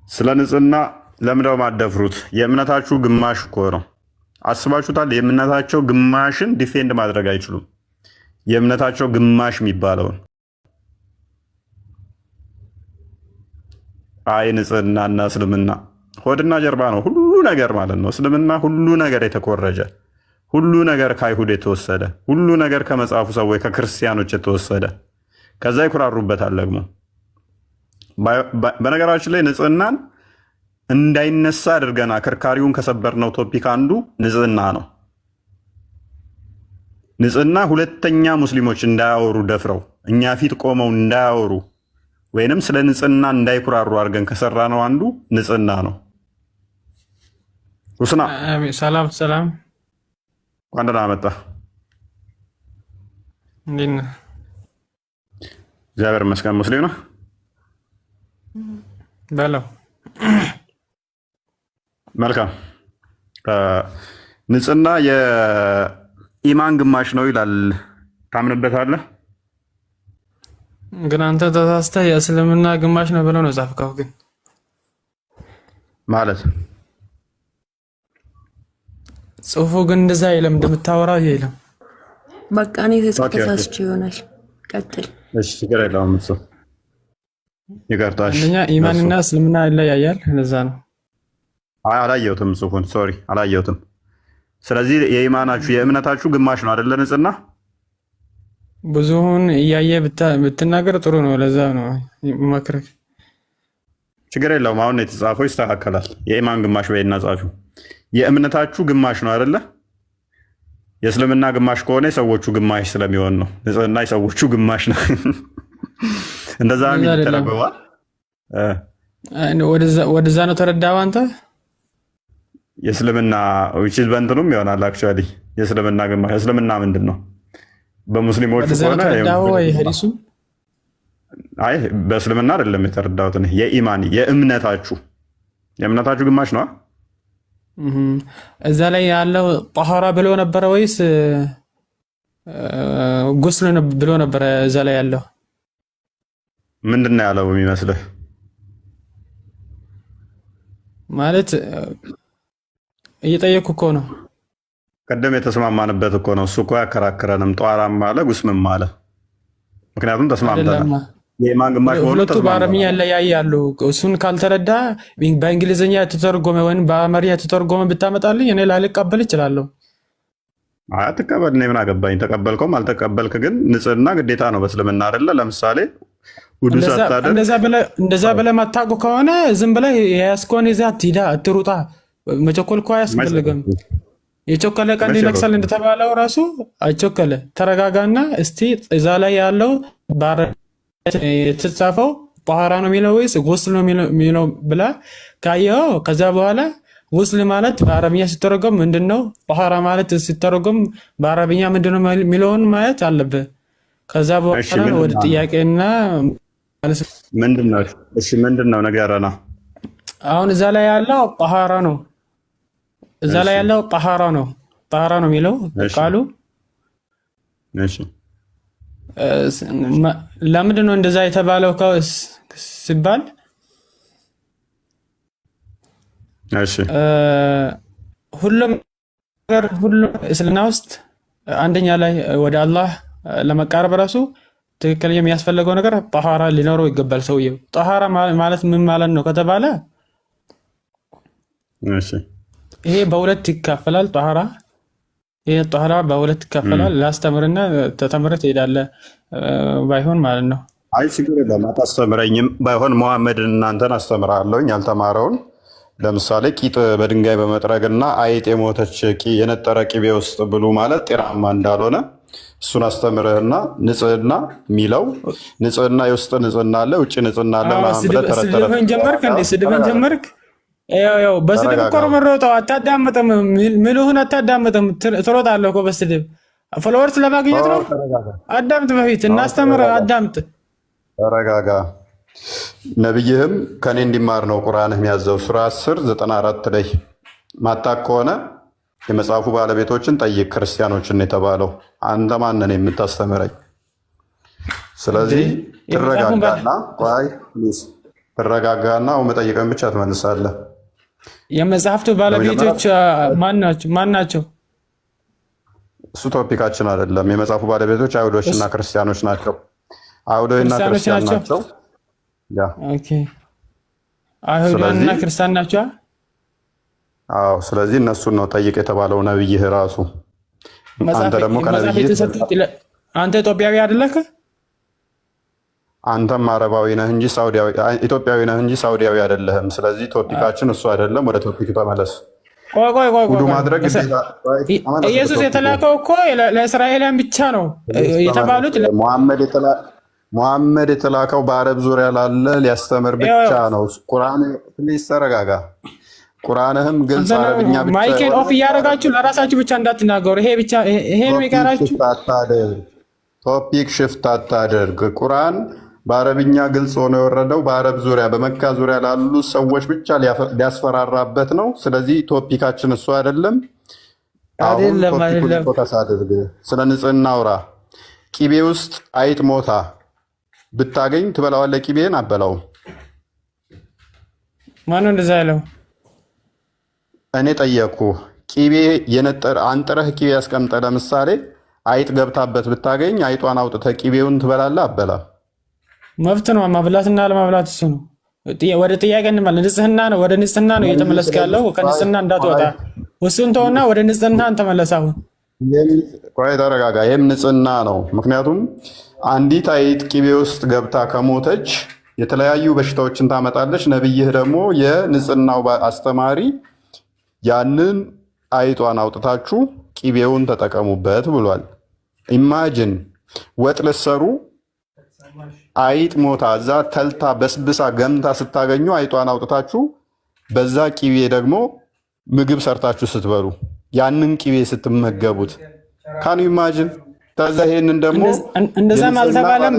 ስለ ንጽህና ለምንድነው ማደፍሩት? የእምነታችሁ ግማሽ እኮ ነው። አስባችሁታል? የእምነታቸው ግማሽን ዲፌንድ ማድረግ አይችሉም። የእምነታቸው ግማሽ የሚባለውን አይ ንጽህናና እስልምና ሆድና ጀርባ ነው ሁሉ ነገር ማለት ነው። እስልምና ሁሉ ነገር የተኮረጀ፣ ሁሉ ነገር ከአይሁድ የተወሰደ፣ ሁሉ ነገር ከመጽሐፉ ሰዎች ከክርስቲያኖች የተወሰደ፣ ከዛ ይኩራሩበታል ደግሞ። በነገራችን ላይ ንጽህናን እንዳይነሳ አድርገን አከርካሪውን ከሰበርነው ቶፒክ አንዱ ንጽህና ነው። ንጽህና ሁለተኛ ሙስሊሞች እንዳያወሩ ደፍረው እኛ ፊት ቆመው እንዳያወሩ ወይንም ስለ ንጽህና እንዳይኩራሩ አድርገን ከሰራ ነው አንዱ ንጽህና ነው። ሁስና ሰላም ሰላም፣ እንኳን ደህና መጣ። እንዴት ነህ? እግዚአብሔር ይመስገን። ሙስሊም ነው በለው። መልካም። ንጽህና የኢማን ግማሽ ነው ይላል። ታምንበታለህ? ግን አንተ ተሳስተህ የእስልምና ግማሽ ነው ብለው ነው ጻፍከው። ግን ማለት ጽሁፉ ግን እንደዛ አይልም፣ እንደምታወራው አይልም። በቃ እኔ ተሳስቼ ይሆናል። ቀጥል። እሺ ችግር የለውም። እሱ ይቀርታሽ። አንደኛ ኢማንና እስልምና ይለያያል። ለዛ ነው። አላየሁትም ጽሁፉን፣ ሶሪ አላየሁትም። ስለዚህ የኢማናችሁ የእምነታችሁ ግማሽ ነው አይደለ? ንጽህና ብዙውን እያየ ብትናገር ጥሩ ነው። ለዛ ነው መክረክ። ችግር የለውም። አሁን የተጻፈው ይስተካከላል። የኢማን ግማሽ በይና ጻፊው የእምነታችሁ ግማሽ ነው አይደለ? የእስልምና ግማሽ ከሆነ የሰዎቹ ግማሽ ስለሚሆን ነው። ንጽህና የሰዎቹ ግማሽ ነው። እንደዛ የሚተረበዋል። ወደዛ ነው ተረዳኸው አንተ? የእስልምና ዊችዝ በእንትኑም ይሆናል። አክቹዋሊ የእስልምና ግማሽ እስልምና ምንድን ነው? በሙስሊሞቹ ከሆነ አይ በእስልምና አይደለም የተረዳሁት። የኢማን የእምነታችሁ ግማሽ ነው። እዛ ላይ ያለው ጣሃራ ብሎ ነበረ ወይስ ጉስል ብሎ ነበረ? እዛ ላይ ያለው ምንድን ነው ያለው የሚመስልህ? ማለት እየጠየኩ እኮ ነው። ቀደም የተስማማንበት እኮ ነው። እሱ እኮ ያከራክረንም ጧራም አለ ጉስምም አለ። ምክንያቱም ተስማምተናል። የኢማን ግማሽ ሁለቱ በአረብኛ ያለያያሉ። እሱን ካልተረዳ በእንግሊዝኛ የተተረጎመ ወይም በአማርኛ የተተረጎመ ብታመጣልኝ እኔ ላልቀበል እችላለሁ። አትቀበል፣ እኔ ምን አገባኝ። ተቀበልከውም አልተቀበልክ ግን ንጽህና ግዴታ ነው በእስልምና አይደለ? ለምሳሌ ውዱ ሳታደርግ እንደዛ ብለህ ማታውቁ ከሆነ ዝም ብለህ የያዝከውን ይዘህ አትሂዳ፣ አትሩጣ። መቸኮል እኮ አያስፈልግም። የቸኮለ ቀን ይነክሳል እንደተባለው ራሱ አይቸኮለ። ተረጋጋና እስቲ እዛ ላይ ያለው የተጻፈው ጣሃራ ነው የሚለው ወይስ ጉስል ነው የሚለው ብላ ካየው፣ ከዛ በኋላ ጉስል ማለት በአረብኛ ሲተረጎም ምንድነው፣ ጣሃራ ማለት ሲተረጎም በአረብኛ ምንድነው የሚለውን ማየት አለብህ። ከዛ በኋላ ወደ ጥያቄና ምንድነው? እሺ ምንድነው ነገረና። አሁን እዛ ላይ ያለው ጣሃራ ነው። እዛ ላይ ያለው ጣሃራ ነው የሚለው ቃሉ። እሺ ለምንድን ነው እንደዛ የተባለው ሲባል፣ እሺ ሁሉም እስልምና ውስጥ አንደኛ ላይ ወደ አላህ ለመቃረብ ራሱ ትክክል የሚያስፈልገው ነገር ጣሃራ ሊኖረው ይገባል። ሰውየው ጣሃራ ማለት ምን ማለት ነው ከተባለ፣ እሺ ይሄ በሁለት ይካፈላል። ጣሃራ በሁለት ይካፈላል። ላስተምርና ተተምረህ ትሄዳለህ። ባይሆን ማለት ነው። አይ ችግር የለም አታስተምረኝም። ባይሆን መሐመድን እናንተን አስተምራለሁኝ ያልተማረውን። ለምሳሌ ቂጥ በድንጋይ በመጥረግና አይጥ የሞተች የነጠረ ቂቤ ውስጥ ብሉ ማለት ጤናማ እንዳልሆነ እሱን አስተምርህና ንጽህና የሚለው ንጽህና የውስጥ ንጽህና አለ፣ ውጭ ንጽህና አለ። ስድብህን ጀመርክ እንዴ? ስድብህን ጀመርክ? ያው በስድብ እኮ ነው የምሮጠው። አታዳምጥም፣ ምልህን አታዳምጥም። ትሮጣለህ እኮ በስድብ ፎሎወርስ ለማግኘት ነው። አዳምጥ፣ በፊት እናስተምር። አዳምጥ፣ ተረጋጋ። ነብይህም ከኔ እንዲማር ነው ቁርአንህ የሚያዘው። ሱራ 10:94 ላይ ማታቅ ከሆነ የመጽሐፉ ባለቤቶችን ጠይቅ፣ ክርስቲያኖችን የተባለው አንተ ማንን የምታስተምረኝ? ስለዚህ ትረጋጋና መጠይቀን ብቻ ትመልሳለህ። የመጽሐፍቱ ባለቤቶች ማን ናቸው? እሱ ቶፒካችን አይደለም። የመጽሐፉ ባለቤቶች አይሁዶችና ክርስቲያኖች ናቸው። አይሁዶችና ክርስቲያን ናቸው። አይሁዶችና ክርስቲያን ናቸው። አዎ፣ ስለዚህ እነሱን ነው ጠይቅ የተባለው ነብይህ ራሱ። አንተ ደግሞ አንተ ኢትዮጵያዊ አይደለህ? አንተም አረባዊ ነህ እንጂ ኢትዮጵያዊ ነህ እንጂ ሳውዲያዊ አይደለህም። ስለዚህ ቶፒካችን እሱ አይደለም። ወደ ቶፒክ ተመለስ። ቆይ ማድረግ ኢየሱስ የተላከው እኮ ለእስራኤላውያን ብቻ ነው የተባሉት። ሙሐመድ የተላከው በአረብ ዙሪያ ላለ ሊያስተምር ብቻ ነው። ቁርአን ፕሊዝ ተረጋጋ። ቁርአንህም ግልጽ አረብኛ ብቻ። ማይክን ኦፍ እያደረጋችሁ ለራሳችሁ ብቻ እንዳትናገሩ። ይሄ ነው የሚቀራችሁ። ቶፒክ ሽፍት አታደርግ። ቁርአን በአረብኛ ግልጽ ሆኖ የወረደው በአረብ ዙሪያ በመካ ዙሪያ ላሉ ሰዎች ብቻ ሊያስፈራራበት ነው። ስለዚህ ቶፒካችን እሱ አይደለም። ፎከስ አድርግ። ስለ ንጽህና አውራ። ቂቤ ውስጥ አይጥ ሞታ ብታገኝ ትበላዋለህ? ቂቤን አበላው። ማነው እንደዛ ያለው? እኔ ጠየቅኩ። ቂቤ አንጥረህ ቂቤ ያስቀምጠ። ለምሳሌ አይጥ ገብታበት ብታገኝ አይጧን አውጥተህ ቂቤውን ትበላለህ? አበላ መብት ነው። ማብላትና ለማብላት እሱ ነው። ወደ ጥያቄ እንመለስ። ንጽህና ነው። ወደ ንጽህና ነው እየተመለስክ ያለው። ከንጽህና እንዳትወጣ እሱን ተውና ወደ ንጽህና ተመለስ። አሁን ቆይ ተረጋጋ። ይህም ንጽህና ነው። ምክንያቱም አንዲት አይጥ ቂቤ ውስጥ ገብታ ከሞተች የተለያዩ በሽታዎችን ታመጣለች። ነብይህ ደግሞ የንጽህናው አስተማሪ ያንን አይጧን አውጥታችሁ ቂቤውን ተጠቀሙበት ብሏል። ኢማጅን ወጥ ልትሰሩ አይጥ ሞታ እዛ ተልታ በስብሳ ገምታ ስታገኙ አይጧን አውጥታችሁ በዛ ቂቤ ደግሞ ምግብ ሰርታችሁ ስትበሉ ያንን ቂቤ ስትመገቡት ካኑ ኢማጅን። ከዛ ይሄንን ደግሞ እንደዛም አልተባለም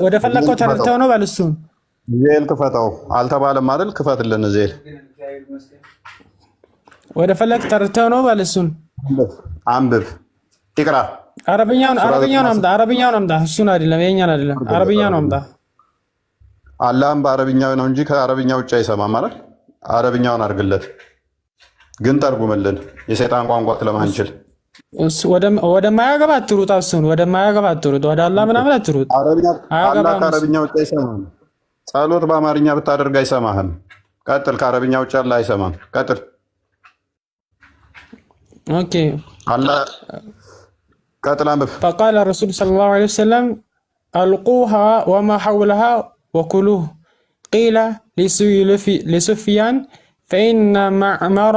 ወደ ፈለከው ተረድተው ነው በልሱ ዜል ክፈተው አልተባለም አይደል? ክፈትልን ዜል። ወደ ፈለክ ተረድተው ነው በልሱን አንብብ ይቅራ። አረብኛውን አምጣ። እሱን አይደለም የኛን አይደለም፣ አረብኛውን አምጣ። አላህም በአረብኛው ነው እንጂ ከአረብኛ ውጭ አይሰማም ማለት። አረብኛውን አድርግለት ግን ተርጉምልን። የሰይጣን ቋንቋ ስለማንችል ወደ ማያገባ አትሩጥ። እሱን ወደ ማያገባ አትሩጥ። ወደ አላህ ምናምን አትሩጥ። አላህ ከአረብኛ ውጭ አይሰማም። ጸሎት በአማርኛ ብታደርግ አይሰማህም። ቀጥል። ከአረብኛ ውጭ አላህ አይሰማም። ቀጥል። ኦኬ አላህ ቀጥል። አንብብ። فقال الرسول صلى الله عليه وسلم ألقوها وما حولها وكلوه قيل لسفيان فإن معمر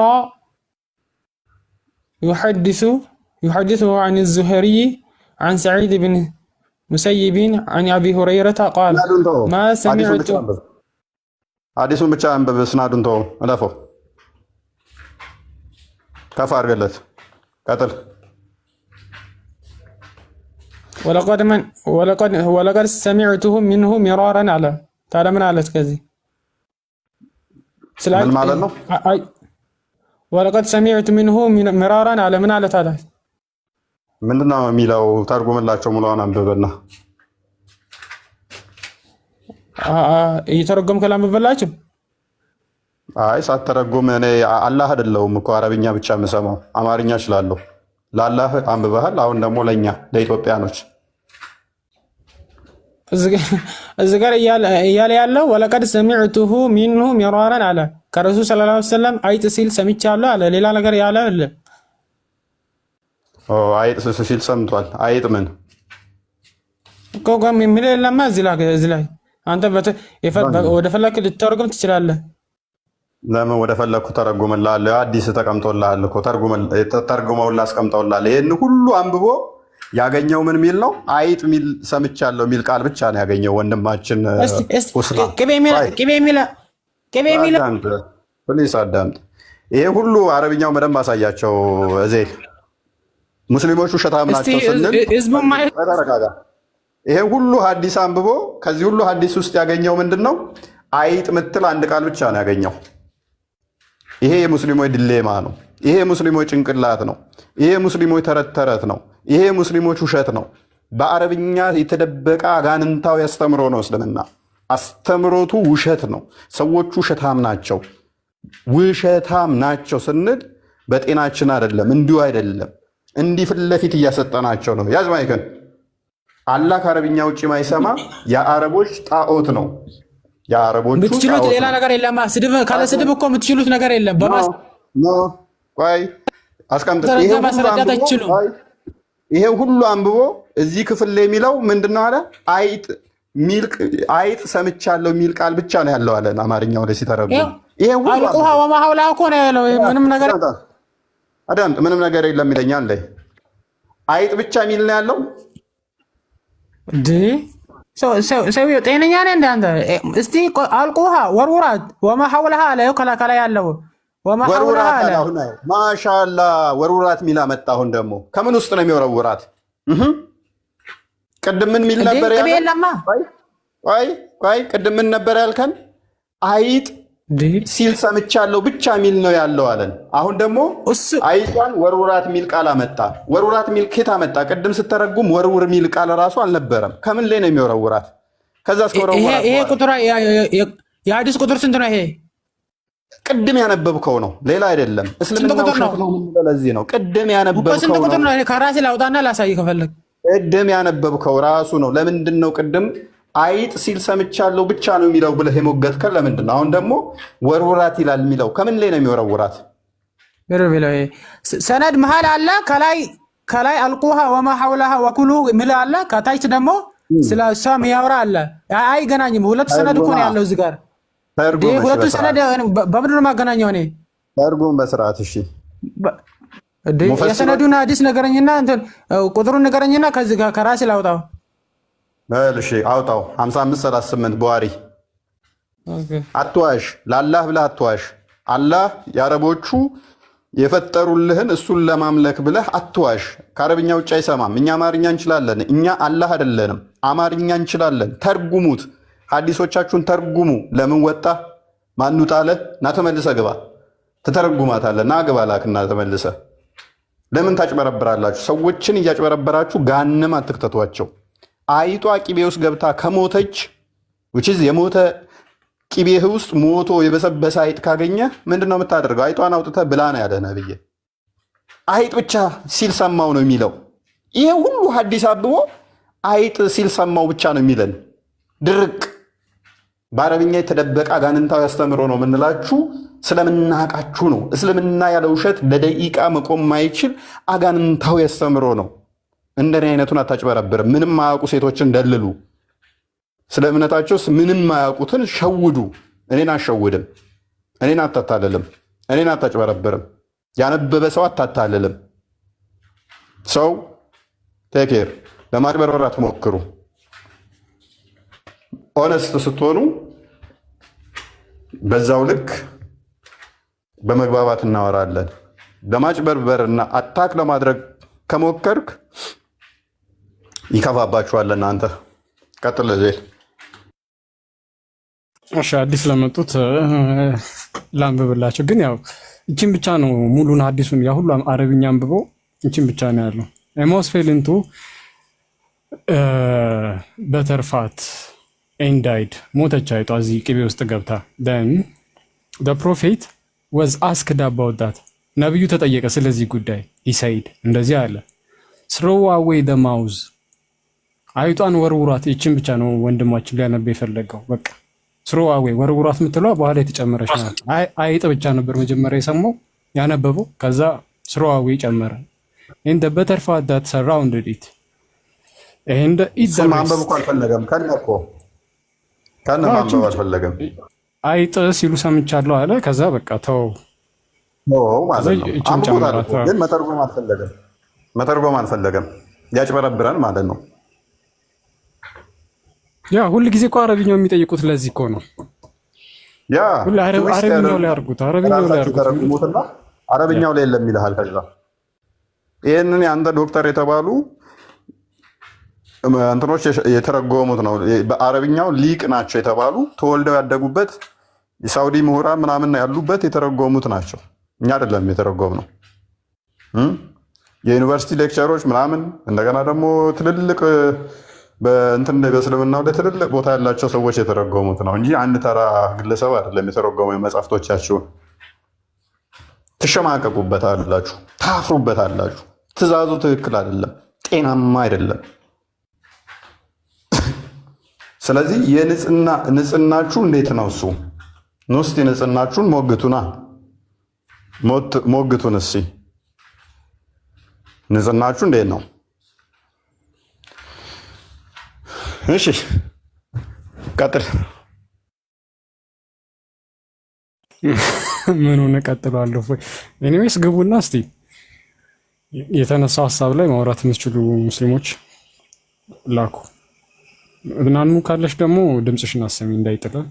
يحدثه عن الزهري عن سعيد بن مسيب عن أبي هريرة قال ما سمعت حديثون ብቻ አንብብ። እስናዱን ተው አለፈው። ከፍ አድርገለት። ቀጥል። ولقد سمعته منه مرارا على تعالى من على كذي ምን ማለት ነው? ولقد سمعت منه مرارا على من على تعالى ምንድነው የሚለው? ተርጉምላቸው ሙሉውን አንብበና እየተረጎምክ ላንብበላችሁ። አይ ሳትተረጉም እኔ አላህ አይደለሁም እኮ አረብኛ ብቻ የምሰማው አማርኛ እችላለሁ። ለአላህ አንብበሃል። አሁን ደግሞ ለኛ ለኢትዮጵያኖች እዚህ ጋር እያለ ያለው ወለቀድ ሰሚዕቱሁ ሚንሁ ሚራራን አለ። ከረሱል ሰለላሁ ዐለይሂ ወሰለም አይጥ ሲል ሰምቻለሁ አለ። ሌላ ነገር ያለ አለ? አይጥ ሲል ሰምቷል። አይጥ ምን ቆቆም የሚል የለማ እዚህ ላይ አንተ ወደ ፈለክ ልትተረጉም ትችላለህ። ለምን ወደ ፈለኩ ተረጉምልሃለሁ። አዲስ ተቀምጦልሃል እኮ ተርጉመውልህ አስቀምጠውልሃል። ይሄን ሁሉ አንብቦ ያገኘው ምን ሚል ነው? አይጥ ሚል ሰምቻለሁ ሚል ቃል ብቻ ነው ያገኘው ወንድማችን ኡስማ። ፕሊስ አዳምጥ። ይሄ ሁሉ አረብኛው በደንብ አሳያቸው እዚህ ሙስሊሞች ውሸታም ናቸው ስንል ተረጋጋ። ይሄ ሁሉ ሐዲስ አንብቦ ከዚህ ሁሉ ሐዲስ ውስጥ ያገኘው ምንድነው? አይጥ ምትል አንድ ቃል ብቻ ነው ያገኘው። ይሄ የሙስሊሞች ዲሌማ ነው። ይሄ የሙስሊሞች ጭንቅላት ነው። ይሄ የሙስሊሞች ተረት ተረት ነው። ይሄ የሙስሊሞች ውሸት ነው። በአረብኛ የተደበቀ አጋንንታዊ አስተምሮ ነው እስልምና። አስተምሮቱ ውሸት ነው። ሰዎቹ ውሸታም ናቸው። ውሸታም ናቸው ስንል በጤናችን አይደለም፣ እንዲሁ አይደለም። እንዲህ ፊት ለፊት እያሰጠናቸው ነው። ያዝ ማይከን አላህ ከአረብኛ ውጭ ማይሰማ የአረቦች ጣዖት ነው። የአረቦቹ የምትችሉት ሌላ ነገር የለም። ስድብ ካለ ስድብ እኮ የምትችሉት ነገር የለም። ቆይ አስቀምጥ። ይሄ ሁሉ አንብቦ እዚህ ክፍል ላይ የሚለው ምንድነው አለ? አይጥ ሰምቻለሁ የሚል ቃል ብቻ ነው ያለው አለ አማርኛው ላይ ሲተረጉም። ይሄ ሁሉ አልቁሃ ወማሐውላ እኮ ነው ያለው። ምንም ነገር አዳምጥ። ምንም ነገር የለም ይለኛል ላይ አይጥ ብቻ የሚል ነው ያለው። ሰውዬው ጤነኛ ነህ እንዳንተ? እስቲ አልቁሃ ወርውራት ወማሐውላሃ አለ። ከላ ያለው ወማሐውላሃ አለ። ማሻአላ ወርውራት ሚላ መጣ። አሁን ደግሞ ከምን ውስጥ ነው የሚወረውራት? ቅድም ምን ሚል ነበር ያልከን? ቆይ ቅድም ምን ነበር ያልከን? አይጥ ሲል ሰምቻለሁ ብቻ ሚል ነው ያለው አለን። አሁን ደግሞ አይጧን ወርውራት ሚል ቃል አመጣ። ወርውራት ሚል ኬት አመጣ? ቅድም ስተረጉም ወርውር ሚል ቃል ራሱ አልነበረም። ከምን ላይ ነው የሚወረውራት? ከዛ እስከወረውራት ይሄ ቁጥር የሐዲስ ቁጥር ስንት ነው? ይሄ ቅድም ያነበብከው ነው፣ ሌላ አይደለም። እስልምና ውሸት ነው የምንለው ለዚህ ነው። ቅድም ያነበብከው ስንት ቁጥር ነው? ከራሴ ላውጣና ላሳይ ከፈለግ። ቅድም ያነበብከው ራሱ ነው። ለምንድን ነው ቅድም አይጥ ሲል ሰምቻለሁ ብቻ ነው የሚለው ብለህ የሞገትከን ለምንድን ነው? አሁን ደግሞ ወርውራት ይላል የሚለው ከምን ላይ ነው የሚወረውራት? ሰነድ መሀል አለ። ከላይ አልቁሃ ወማ ሐውላሃ ወኩሉ ሚል አለ። ከታች ደግሞ ስለ እሷ የሚያወራ አለ። አይገናኝም። ሁለት ሰነድ እኮ ነው ያለው እዚህ ጋር። ሁለቱ ሰነድ በምንድን ነው የማገናኘው? እኔ ተርጉም በስርዓት እሺ። የሰነዱን ሐዲስ ነገረኝና እንትን ቁጥሩን ነገረኝና ከዚህ ጋር ከራሴ ላውጣው። እሺ አውጣው። 5538 በዋሪ አትዋሽ። ለአላህ ብለህ አትዋሽ። አላህ የአረቦቹ የፈጠሩልህን እሱን ለማምለክ ብለህ አትዋሽ። ከአረብኛ ውጭ አይሰማም። እኛ አማርኛ እንችላለን። እኛ አላህ አይደለንም፣ አማርኛ እንችላለን። ተርጉሙት። ሐዲሶቻችሁን ተርጉሙ። ለምን ወጣ ማን ጣለ? ና ተመልሰ ግባ። ትተረጉማታለህ። ና ግባ ላክና ተመልሰ። ለምን ታጭበረብራላችሁ? ሰዎችን እያጭበረበራችሁ ጋንም አትክተቷቸው። አይጧ ቂቤ ውስጥ ገብታ ከሞተች የሞተ ቂቤህ ውስጥ ሞቶ የበሰበሰ አይጥ ካገኘ ምንድን ነው የምታደርገው? አይጧን አውጥተህ ብላ ነው ያለ ነብዬ። አይጥ ብቻ ሲል ሰማው ነው የሚለው። ይሄ ሁሉ ሐዲስ አብቦ አይጥ ሲል ሰማው ብቻ ነው የሚለን። ድርቅ በአረብኛ የተደበቀ አጋንንታዊ አስተምሮ ነው የምንላችሁ። ስለምናቃችሁ ነው። እስልምና ያለ ውሸት ለደቂቃ መቆም ማይችል አጋንንታዊ አስተምሮ ነው። እንደኔ አይነቱን አታጭበረብርም። ምንም ማያውቁ ሴቶችን ደልሉ። ስለ እምነታቸውስ ምንም ማያውቁትን ሸውዱ። እኔን አሸውድም። እኔን አታታልልም። እኔን አታጭበረብርም። ያነበበ ሰው አታታልልም። ሰው ቴኬር ለማጭበርበር አትሞክሩ። ኦነስት ስትሆኑ በዛው ልክ በመግባባት እናወራለን። ለማጭበርበርና አታክ ለማድረግ ከሞከርክ ይከፋባችኋል። እናንተ ቀጥል ዜል። እሺ አዲስ ለመጡት ላንብብላቸው። ግን ያው እቺን ብቻ ነው ሙሉን አዲሱን ያ ሁሉ አረብኛ አንብቦ እቺን ብቻ ነው ያለው። ኤሞስፌሊንቱ በተርፋት ኤንዳይድ ሞተች አይጧ እዚህ ቅቤ ውስጥ ገብታ then the prophet was asked about that ነብዩ ተጠየቀ ስለዚህ ጉዳይ ኢሳይድ እንደዚህ አለ throw away the mouse አይጧን ወርውራት። ይችን ብቻ ነው ወንድማችን ሊያነብ የፈለገው። በቃ throw away ወርውራት የምትለው በኋላ የተጨመረች ናት። አይጥ ብቻ ነበር መጀመሪያ የሰማው ያነበበው፣ ከዛ throw away ጨመረ። in the better part that surrounded it and it ማንበብ እኮ አልፈለገም። ከነ ማንበብ አልፈለገም። አይጥ ሲሉ ሰምቻለሁ አለ። ከዛ በቃ ተው ማለት ነው። አንብቦታል ግን መተርጎም አልፈለገም። ያጭበረብረን ማለት ነው። ያ ሁሉ ጊዜ እኮ አረብኛው የሚጠይቁት ለዚህ እኮ ነው። ያ ሁሉ አረብኛው ላይ አድርጉት፣ አረብኛው ላይ የለም ይልሃል። ከዛ ይህንን የአንተ ዶክተር የተባሉ እንትኖች የተረጎሙት ነው። በአረብኛው ሊቅ ናቸው የተባሉ ተወልደው ያደጉበት የሳውዲ ምሁራን ምናምን ያሉበት የተረጎሙት ናቸው። እኛ አይደለም የተረጎም ነው። የዩኒቨርሲቲ ሌክቸሮች ምናምን እንደገና ደግሞ ትልልቅ በእንትን በእስልምናው ላይ ትልልቅ ቦታ ያላቸው ሰዎች የተረጎሙት ነው እንጂ አንድ ተራ ግለሰብ አይደለም የተረጎመው። የመጽሐፍቶቻችሁን ትሸማቀቁበታላችሁ፣ ታፍሩበታላችሁ። ትእዛዙ ትክክል አይደለም፣ ጤናማ አይደለም። ስለዚህ ንጽህናችሁ እንዴት ነው? እሱ እስቲ ንጽህናችሁን ሞግቱን። እስቲ ንጽህናችሁ እንዴት ነው? እሺ ቀጥል። ምኑን እቀጥላለሁ? ኤኒዌይስ ግቡና እስቲ የተነሳው ሀሳብ ላይ ማውራት የምትችሉ ሙስሊሞች ላኩ። እናኑ ካለሽ ደግሞ ድምፅሽን አሰሚ እንዳይጥላል።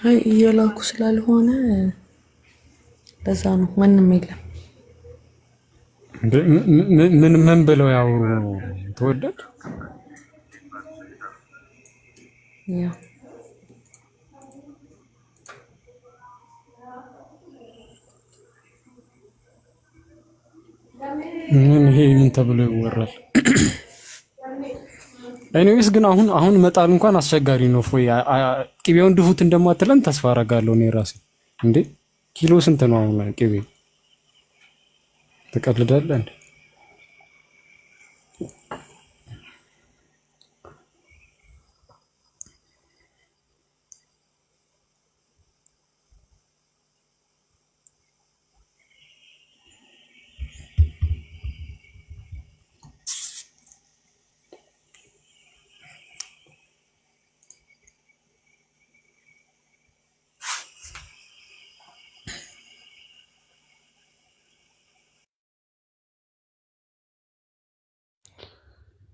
አይ እየላኩ ስላልሆነ ለዛ ነው ማንም የለም። ምን ብለው ያወሩ ተወደድ ያ ምን ተብሎ ይወራል? ኤኒዌይስ ግን አሁን መጣል እንኳን አስቸጋሪ ነው። ቅቤውን ድፉት እንደማትለን ተስፋ አደርጋለሁ እኔ ራሴ። እንዴ ኪሎ ስንት ነው አሁን ቅቤ? ትቀልዳለህ እንዴ?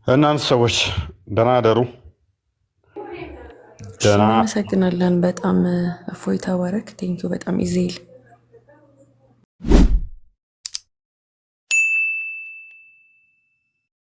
እናንተ ሰዎች ደህና አደሩ። እናመሰግናለን በጣም እፎይ ተባረክ። ቴንኪው በጣም ኢዜል